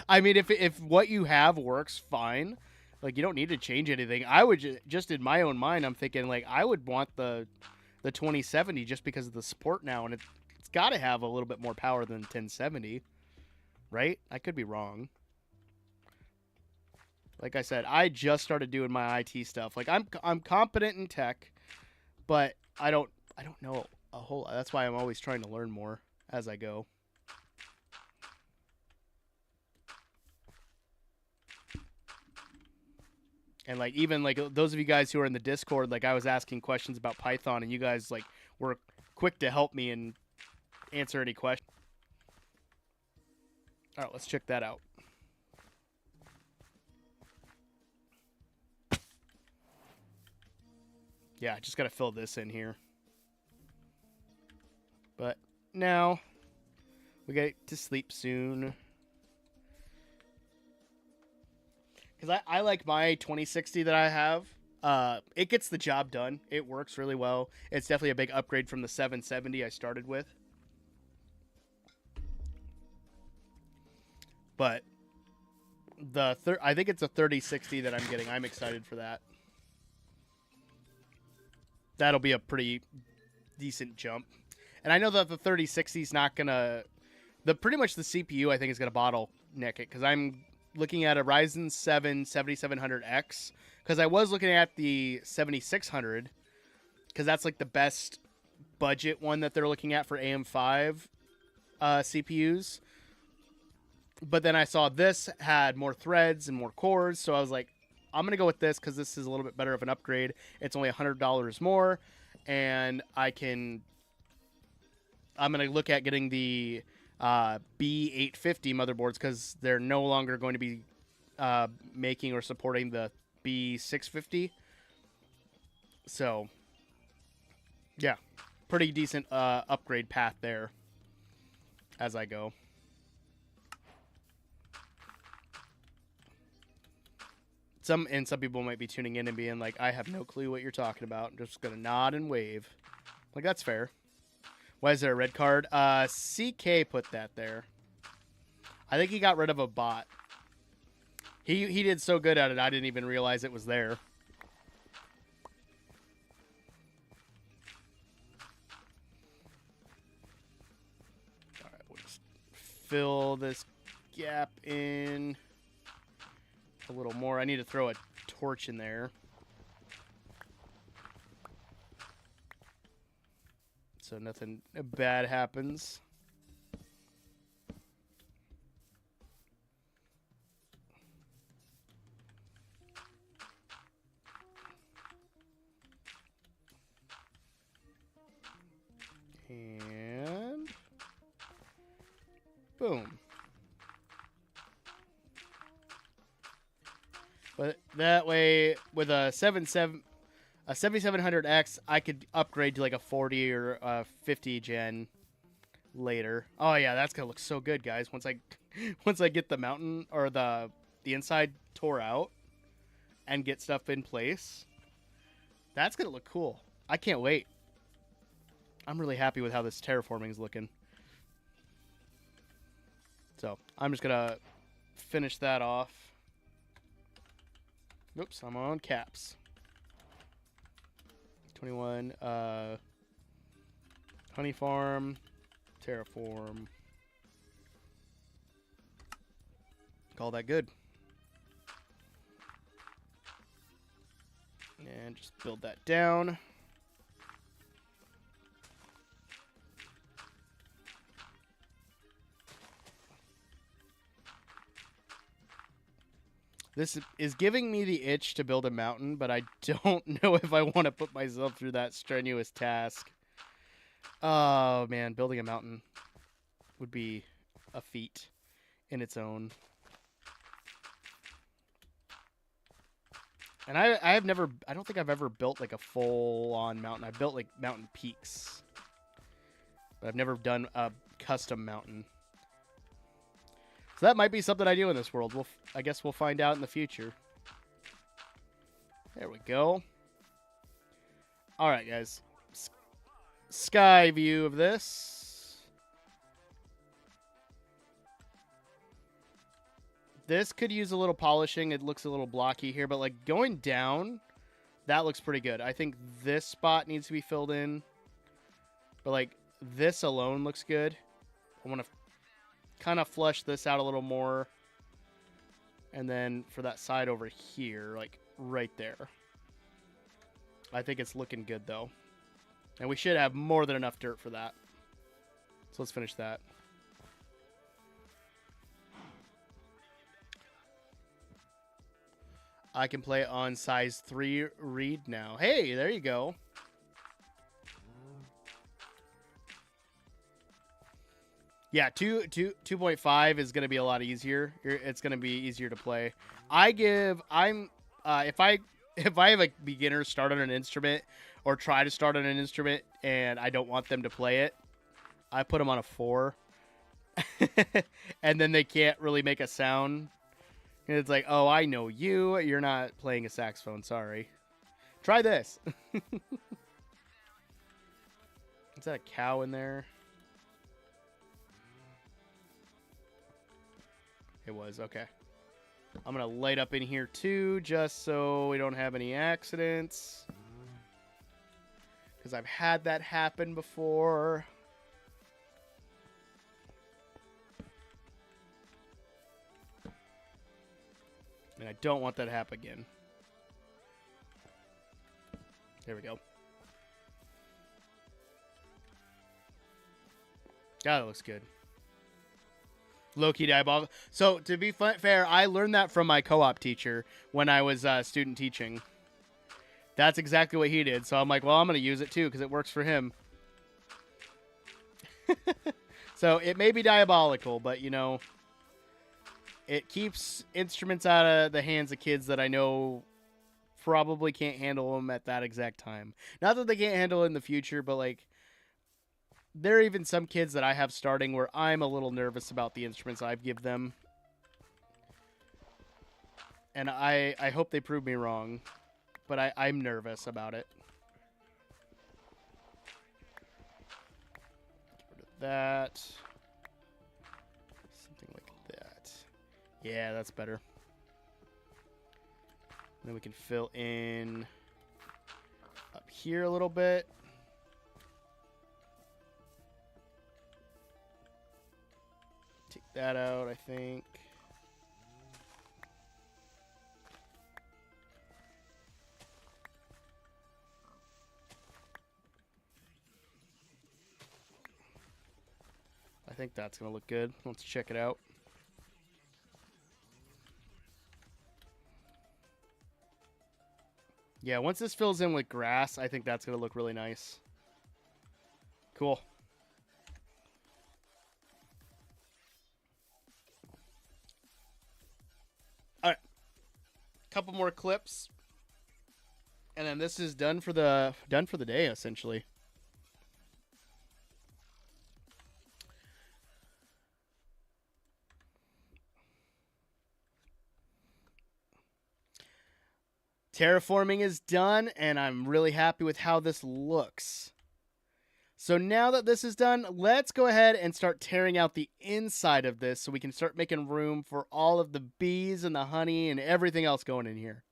I mean, if what you have works, fine. Like, you don't need to change anything. I would just in my own mind, I'm thinking like I would want the 2070 just because of the support now, and it's got to have a little bit more power than 1070, right? I could be wrong. Like I said, I just started doing my IT stuff. Like I'm competent in tech, but I don't know a whole lot. That's why I'm always trying to learn more as I go. And like even like those of you guys who are in the Discord, like I was asking questions about Python, and you guys like were quick to help me and answer any questions. All right, let's check that out. Yeah, just got to fill this in here. But now we get to sleep soon. Because I like my 2060 that I have. It gets the job done. It works really well. It's definitely a big upgrade from the 770 I started with. But I think it's a 3060 that I'm getting. I'm excited for that. That'll be a pretty decent jump. And I know that the 3060 is not going to... Pretty much the CPU, I think, is going to bottleneck it. Because I'm looking at a Ryzen 7 7700X. Because I was looking at the 7600. Because that's like the best budget one that they're looking at for AM5 CPUs. But then I saw this had more threads and more cores. So I was like, I'm going to go with this because this is a little bit better of an upgrade. It's only $100 more. And I'm going to look at getting the B850 motherboards because they're no longer going to be making or supporting the B650. So, yeah, pretty decent upgrade path there as I go. Some people might be tuning in and being like, I have no clue what you're talking about. I'm just going to nod and wave. Like, that's fair. Why is there a red card? CK put that there. I think he got rid of a bot. He did so good at it, I didn't even realize it was there. All right, we'll just fill this gap in a little more. I need to throw a torch in there. So nothing bad happens. And boom. But that way, with a 7700X, I could upgrade to like a 40 or a 50 gen later. Oh yeah, that's gonna look so good, guys. Once I get the mountain or the inside tore out and get stuff in place, that's gonna look cool. I can't wait. I'm really happy with how this terraforming is looking. So I'm just gonna finish that off. Oops, I'm on caps. 21, honey farm, terraform. Call that good. And just build that down. This is giving me the itch to build a mountain, but I don't know if I want to put myself through that strenuous task. Oh, man, building a mountain would be a feat in its own. And I don't think I've ever built like a full-on mountain. I've built like mountain peaks, but I've never done a custom mountain. So that might be something I do in this world. I guess we'll find out in the future. There we go. All right, guys. Sky view of this. This could use a little polishing. It looks a little blocky here, but like going down, that looks pretty good. I think this spot needs to be filled in, but like this alone looks good. I want to kind of flush this out a little more. And then for that side over here, like right there. I think it's looking good though. And we should have more than enough dirt for that. So let's finish that. I can play on size 3 read now. Hey, there you go. Yeah, 2.5 is going to be a lot easier. It's going to be easier to play. If I have a beginner start on an instrument or try to start on an instrument and I don't want them to play it, I put them on a 4. And then they can't really make a sound. And it's like, oh, I know you. You're not playing a saxophone. Sorry. Try this. Is that a cow in there? It was. Okay. I'm going to light up in here too, just so we don't have any accidents. Because I've had that happen before. And I don't want that to happen again. There we go. That looks good. Low-key diabolical. So, to be fair, I learned that from my co-op teacher when I was student teaching. That's exactly what he did. So I'm like, well, I'm going to use it too because it works for him. So it may be diabolical, but, you know, it keeps instruments out of the hands of kids that I know probably can't handle them at that exact time. Not that they can't handle it in the future, but, like, there are even some kids that I have starting where I'm a little nervous about the instruments I give them. And I hope they prove me wrong, but I'm nervous about it. Get rid of that. Something like that. Yeah, that's better. And then we can fill in up here a little bit. Take that out, I think. I think that's going to look good. Let's check it out. Yeah, once this fills in with grass, I think that's going to look really nice. Cool. All right. Couple more clips. And then this is done for the day, essentially. Terraforming is done, and I'm really happy with how this looks. So now that this is done, let's go ahead and start tearing out the inside of this so we can start making room for all of the bees and the honey and everything else going in here.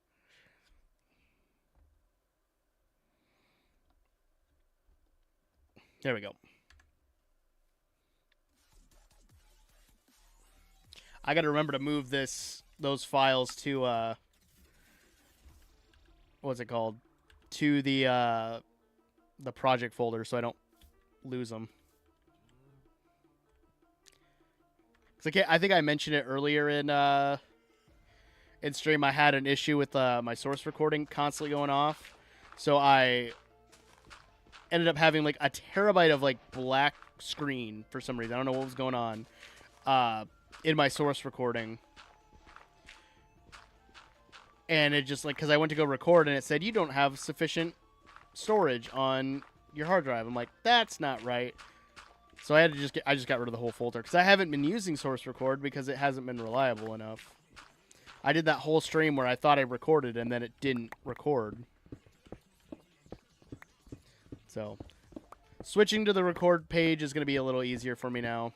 There we go. I got to remember to move those files to what's it called? To the project folder so I don't lose them. I think I mentioned it earlier in in stream, I had an issue with my source recording constantly going off. So I ended up having like a terabyte of like black screen for some reason. I don't know what was going on in my source recording. And it just like, because I went to go record and it said, you don't have sufficient storage on your hard drive. I'm like, that's not right. So I had to I just got rid of the whole folder because I haven't been using source record because it hasn't been reliable enough. I did that whole stream where I thought I recorded and then it didn't record. So switching to the record page is going to be a little easier for me now.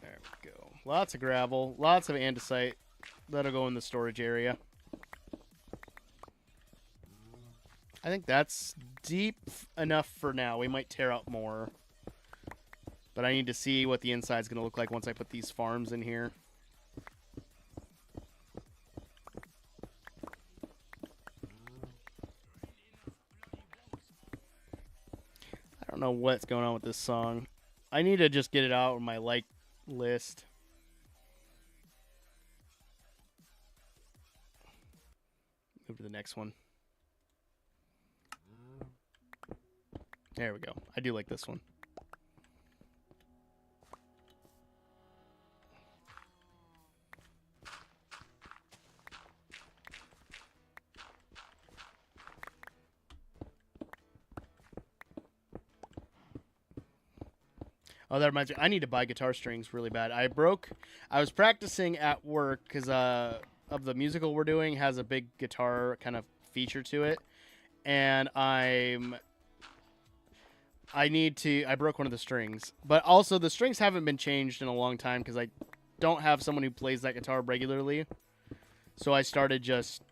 There we go. Lots of gravel, lots of andesite. That'll go in the storage area. I think that's deep enough for now. We might tear out more. But I need to see what the inside's going to look like once I put these farms in here. I don't know what's going on with this song. I need to just get it out of my like list. Move to the next one. There we go. I do like this one. Oh, that reminds me. I need to buy guitar strings really bad. I was practicing at work because of the musical we're doing has a big guitar kind of feature to it. And I broke one of the strings. But also the strings haven't been changed in a long time because I don't have someone who plays that guitar regularly. So I started just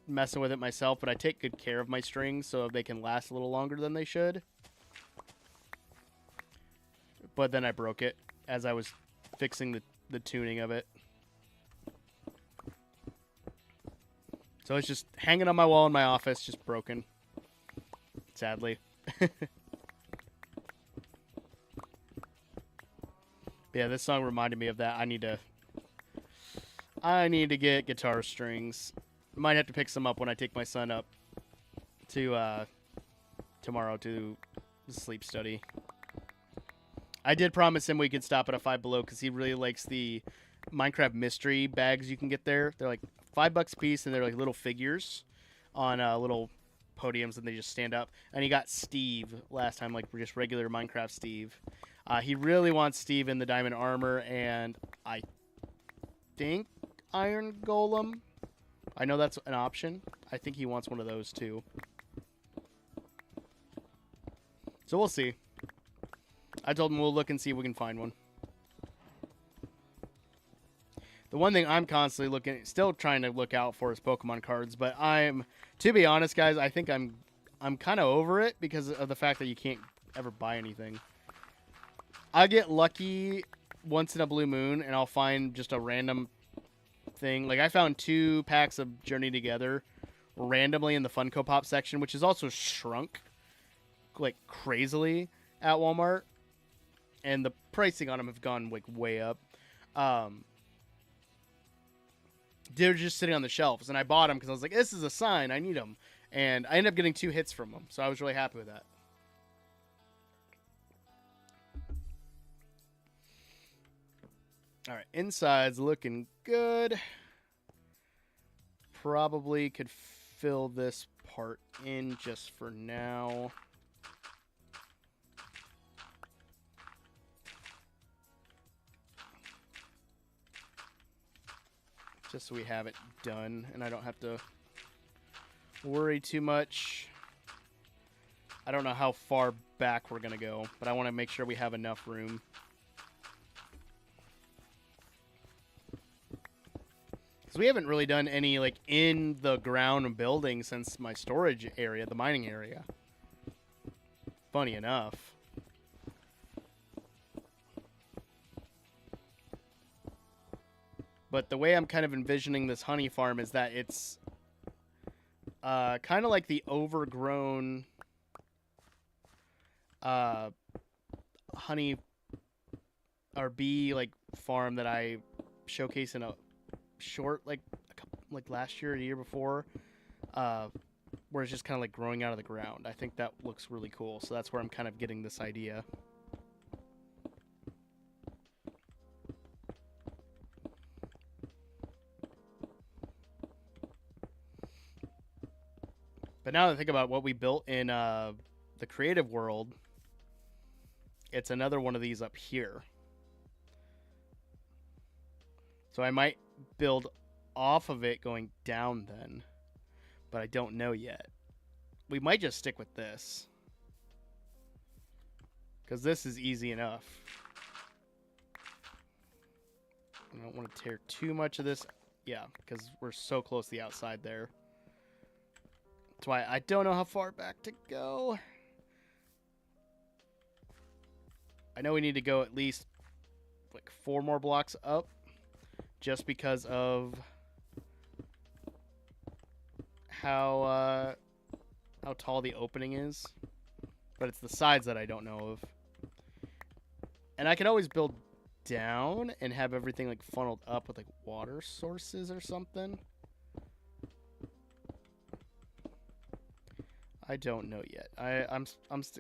messing with it myself, but I take good care of my strings so they can last a little longer than they should. But then I broke it as I was fixing the tuning of it. So it's just hanging on my wall in my office, just broken. Sadly. Yeah, this song reminded me of that. I need to get guitar strings. Might have to pick some up when I take my son up to tomorrow to the sleep study. I did promise him we could stop at a Five Below because he really likes the Minecraft mystery bags you can get there. They're like $5 a piece, and they're like little figures on little podiums, and they just stand up. And he got Steve last time, like just regular Minecraft Steve. He really wants Steve in the diamond armor, and I think Iron Golem. I know that's an option. I think he wants one of those too. So we'll see. I told him we'll look and see if we can find one. The one thing I'm constantly still trying to look out for is Pokemon cards, but to be honest, guys, I think I'm kind of over it because of the fact that you can't ever buy anything. I get lucky once in a blue moon, and I'll find just a random thing. Like, I found 2 packs of Journey Together randomly in the Funko Pop section, which is also shrunk, like, crazily at Walmart. And the pricing on them have gone, like, way up. They're just sitting on the shelves, and I bought them because I was like, this is a sign. I need them. And I ended up getting 2 hits from them, so I was really happy with that. All right, inside's looking good. Probably could fill this part in just for now. Just so we have it done and I don't have to worry too much. I don't know how far back we're going to go, but I want to make sure we have enough room. Because we haven't really done any like in the ground building since my storage area, the mining area. Funny enough. But the way I'm kind of envisioning this honey farm is that it's kind of like the overgrown... uh, honey or bee like farm that I showcased in a short like last year or the year before, where it's just kind of like growing out of the ground. I think that looks really cool. So that's where I'm kind of getting this idea. But now that I think about what we built in the creative world, it's another one of these up here. So I might build off of it going down then, but I don't know yet. We might just stick with this, because this is easy enough. I don't want to tear too much of this. Yeah, because we're so close to the outside there. That's why I don't know how far back to go. I know we need to go at least like 4 more blocks up, just because of how tall the opening is. But it's the sides that I don't know of. And I could always build down and have everything like funneled up with like water sources or something. I don't know yet. I'm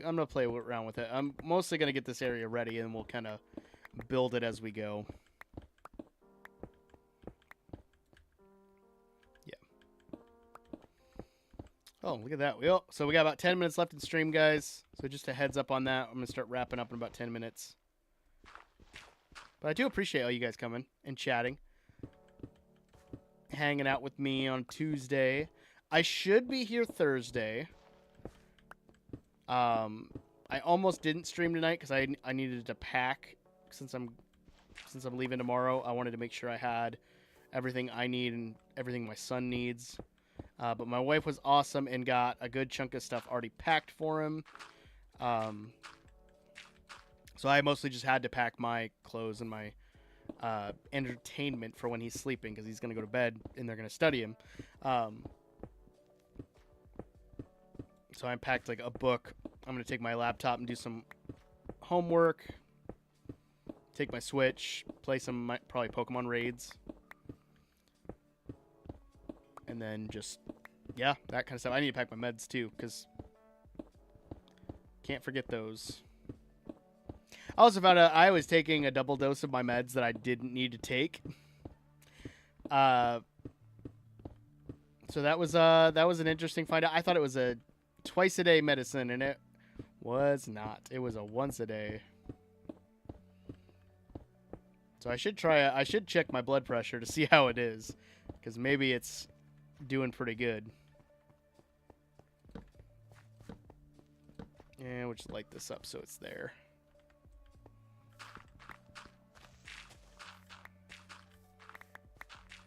gonna play around with it. I'm mostly gonna get this area ready, and we'll kind of build it as we go. Yeah. Oh, look at that. So we got about 10 minutes left in stream, guys. So just a heads up on that. I'm gonna start wrapping up in about 10 minutes. But I do appreciate all you guys coming and chatting, hanging out with me on Tuesday. I should be here Thursday. I almost didn't stream tonight because I needed to pack since I'm leaving tomorrow. I wanted to make sure I had everything I need and everything my son needs. But my wife was awesome and got a good chunk of stuff already packed for him. So I mostly just had to pack my clothes and my entertainment for when he's sleeping, because he's going to go to bed and they're going to study him. So I packed like a book. I'm going to take my laptop and do some homework. Take my Switch. Play some probably Pokemon raids. And then just, yeah, that kind of stuff. I need to pack my meds too, because can't forget those. I also found out I was taking a double dose of my meds that I didn't need to take. So that was an interesting find out. I thought it was a twice a day medicine, and it was not. It was a once a day. So I should check my blood pressure to see how it is, because maybe it's doing pretty good. And we'll just light this up so it's there.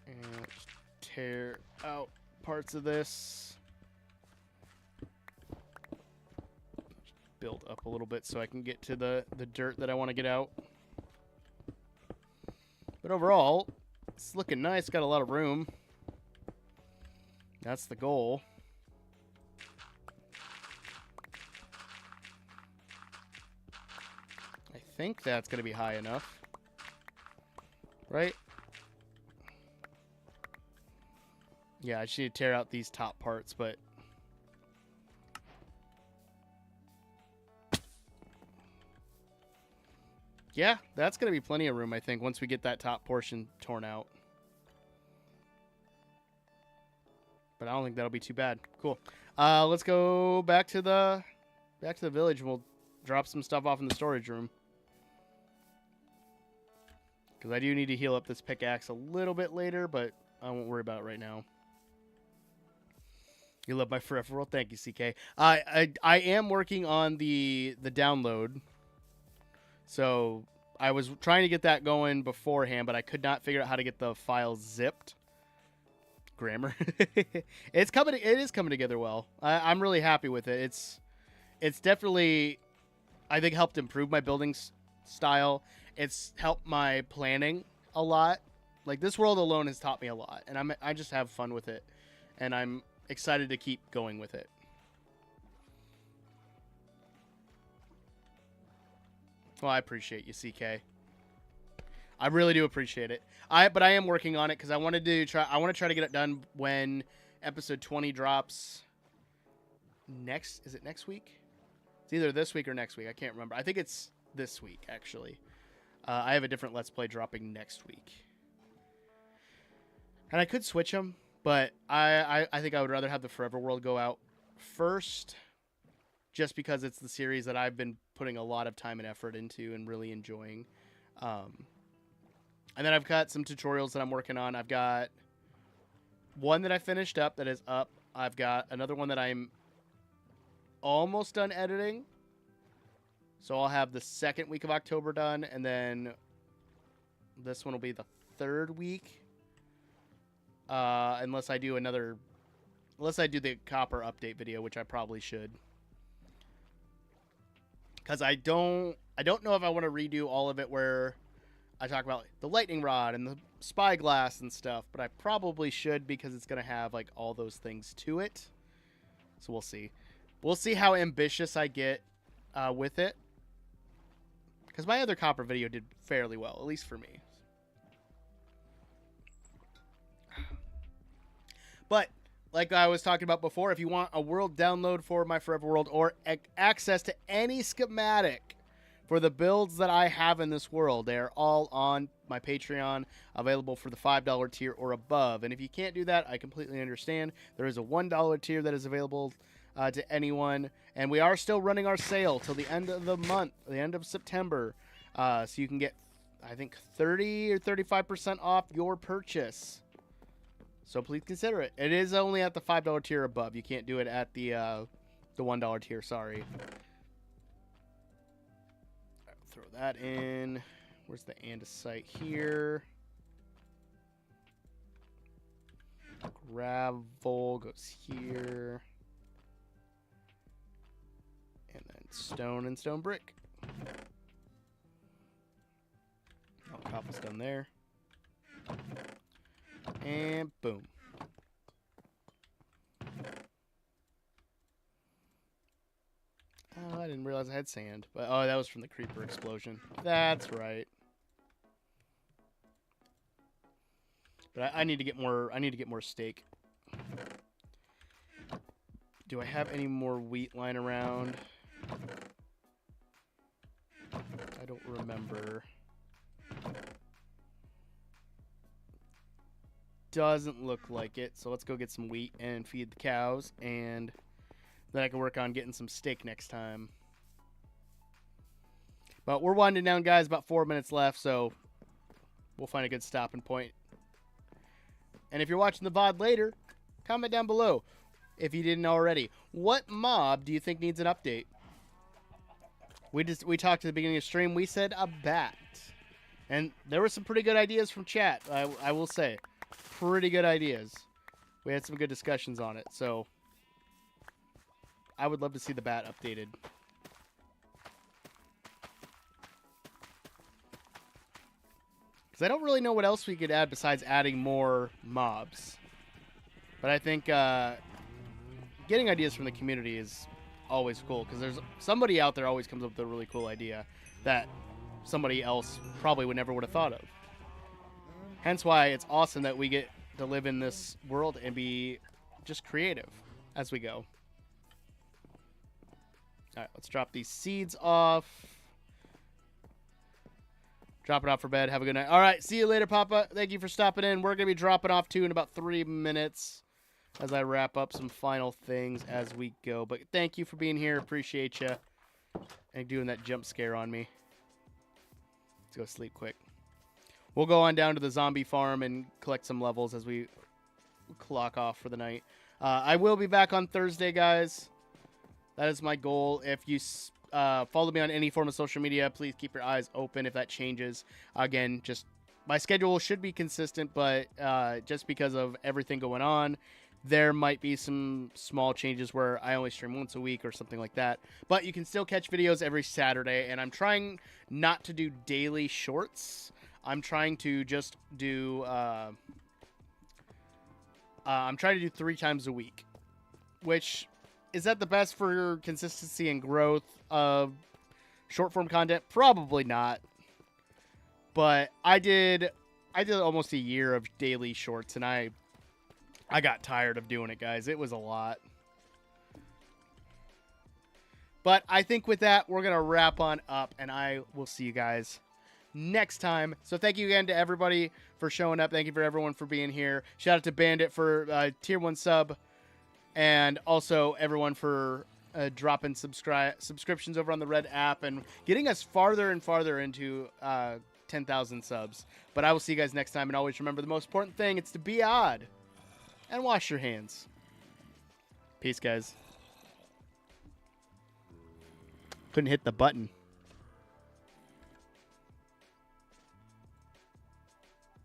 And just tear out parts of this. Build up a little bit so I can get to the dirt that I want to get out. But overall, it's looking nice. Got a lot of room. That's the goal. I think that's going to be high enough. Right? Yeah, I just need to tear out these top parts, but... yeah, that's going to be plenty of room, I think, once we get that top portion torn out. But I don't think that'll be too bad. Cool. Let's go back to the village, and we'll drop some stuff off in the storage room. Because I do need to heal up this pickaxe a little bit later, but I won't worry about it right now. You love my forever world. Thank you, CK. I am working on the download. So I was trying to get that going beforehand, but I could not figure out how to get the file zipped. Grammar. It is coming together well. I'm really happy with it. It's definitely, I think, helped improve my building style. It's helped my planning a lot. Like, this world alone has taught me a lot, and I just have fun with it, and I'm excited to keep going with it. Well, I appreciate you, CK. I really do appreciate it. But I am working on it because I want to try to get it done when episode 20 drops. Is it next week? It's either this week or next week. I can't remember. I think it's this week, actually. I have a different Let's Play dropping next week. And I could switch them, but I think I would rather have the Forever World go out first, just because it's the series that I've been putting a lot of time and effort into and really enjoying. And then I've got some tutorials that I'm working on. I've got one that I finished up that is up. I've got another one that I'm almost done editing. So I'll have the second week of October done, and then this one will be the third week. Unless I do the copper update video, which I probably should. Because I don't know if I want to redo all of it where I talk about the lightning rod and the spyglass and stuff, but I probably should because it's going to have like all those things to it. So we'll see. We'll see how ambitious I get with it. Because my other copper video did fairly well, at least for me. But, like I was talking about before, if you want a world download for my Forever World or access to any schematic for the builds that I have in this world, they are all on my Patreon, available for the $5 tier or above. And if you can't do that, I completely understand. There is a $1 tier that is available to anyone. And we are still running our sale till the end of the month, the end of September. So you can get, I think, 30 or 35% off your purchase. So please consider it. It is only at the $5 tier above. You can't do it at the $1 tier. Sorry. Right, throw that in. Where's the andesite here? Gravel goes here. And then stone and stone brick. Oh, cobble's done there. And boom. Oh, I didn't realize I had sand. But oh, that was from the creeper explosion. That's right. But I need to get more. I need to get more steak. Do I have any more wheat lying around? I don't remember. Doesn't look like it. So let's go get some wheat and feed the cows, and then I can work on getting some steak next time. But we're winding down, guys. About 4 minutes left, so we'll find a good stopping point. And if you're watching the VOD later, comment down below if you didn't already. What mob do you think needs an update? We talked at the beginning of the stream. We said a bat, and there were some pretty good ideas from chat. I will say, pretty good ideas. We had some good discussions on it, so I would love to see the bat updated. Because I don't really know what else we could add besides adding more mobs. But I think getting ideas from the community is always cool. Because there's somebody out there always comes up with a really cool idea that somebody else probably would have thought of. Hence why it's awesome that we get to live in this world and be just creative as we go. Alright, let's drop these seeds off. Drop it off for bed. Have a good night. Alright, see you later, Papa. Thank you for stopping in. We're going to be dropping off, too, in about 3 minutes as I wrap up some final things as we go. But thank you for being here. Appreciate you. And doing that jump scare on me. Let's go sleep quick. We'll go on down to the zombie farm and collect some levels as we clock off for the night. I will be back on Thursday, guys. That is my goal. If you follow me on any form of social media, please keep your eyes open if that changes. Again, just my schedule should be consistent, but just because of everything going on, there might be some small changes where I only stream once a week or something like that. But you can still catch videos every Saturday, and I'm trying not to do daily shorts. I'm trying to just do I'm trying to do 3 times a week, which is that the best for consistency and growth of Short form content, probably not. But I did almost a year of daily shorts, and I got tired of doing it, guys. It was a lot. But I think with that, we're going to wrap on up, and I will see you guys next time. So thank you again to everybody for showing up. Thank you for everyone for being here. Shout out to Bandit for tier 1 sub, and also everyone for dropping subscriptions over on the Red app and getting us farther and farther into 10,000 subs. But I will see you guys next time, and always remember the most important thing, it's to be odd and wash your hands. Peace, guys. Couldn't hit the button.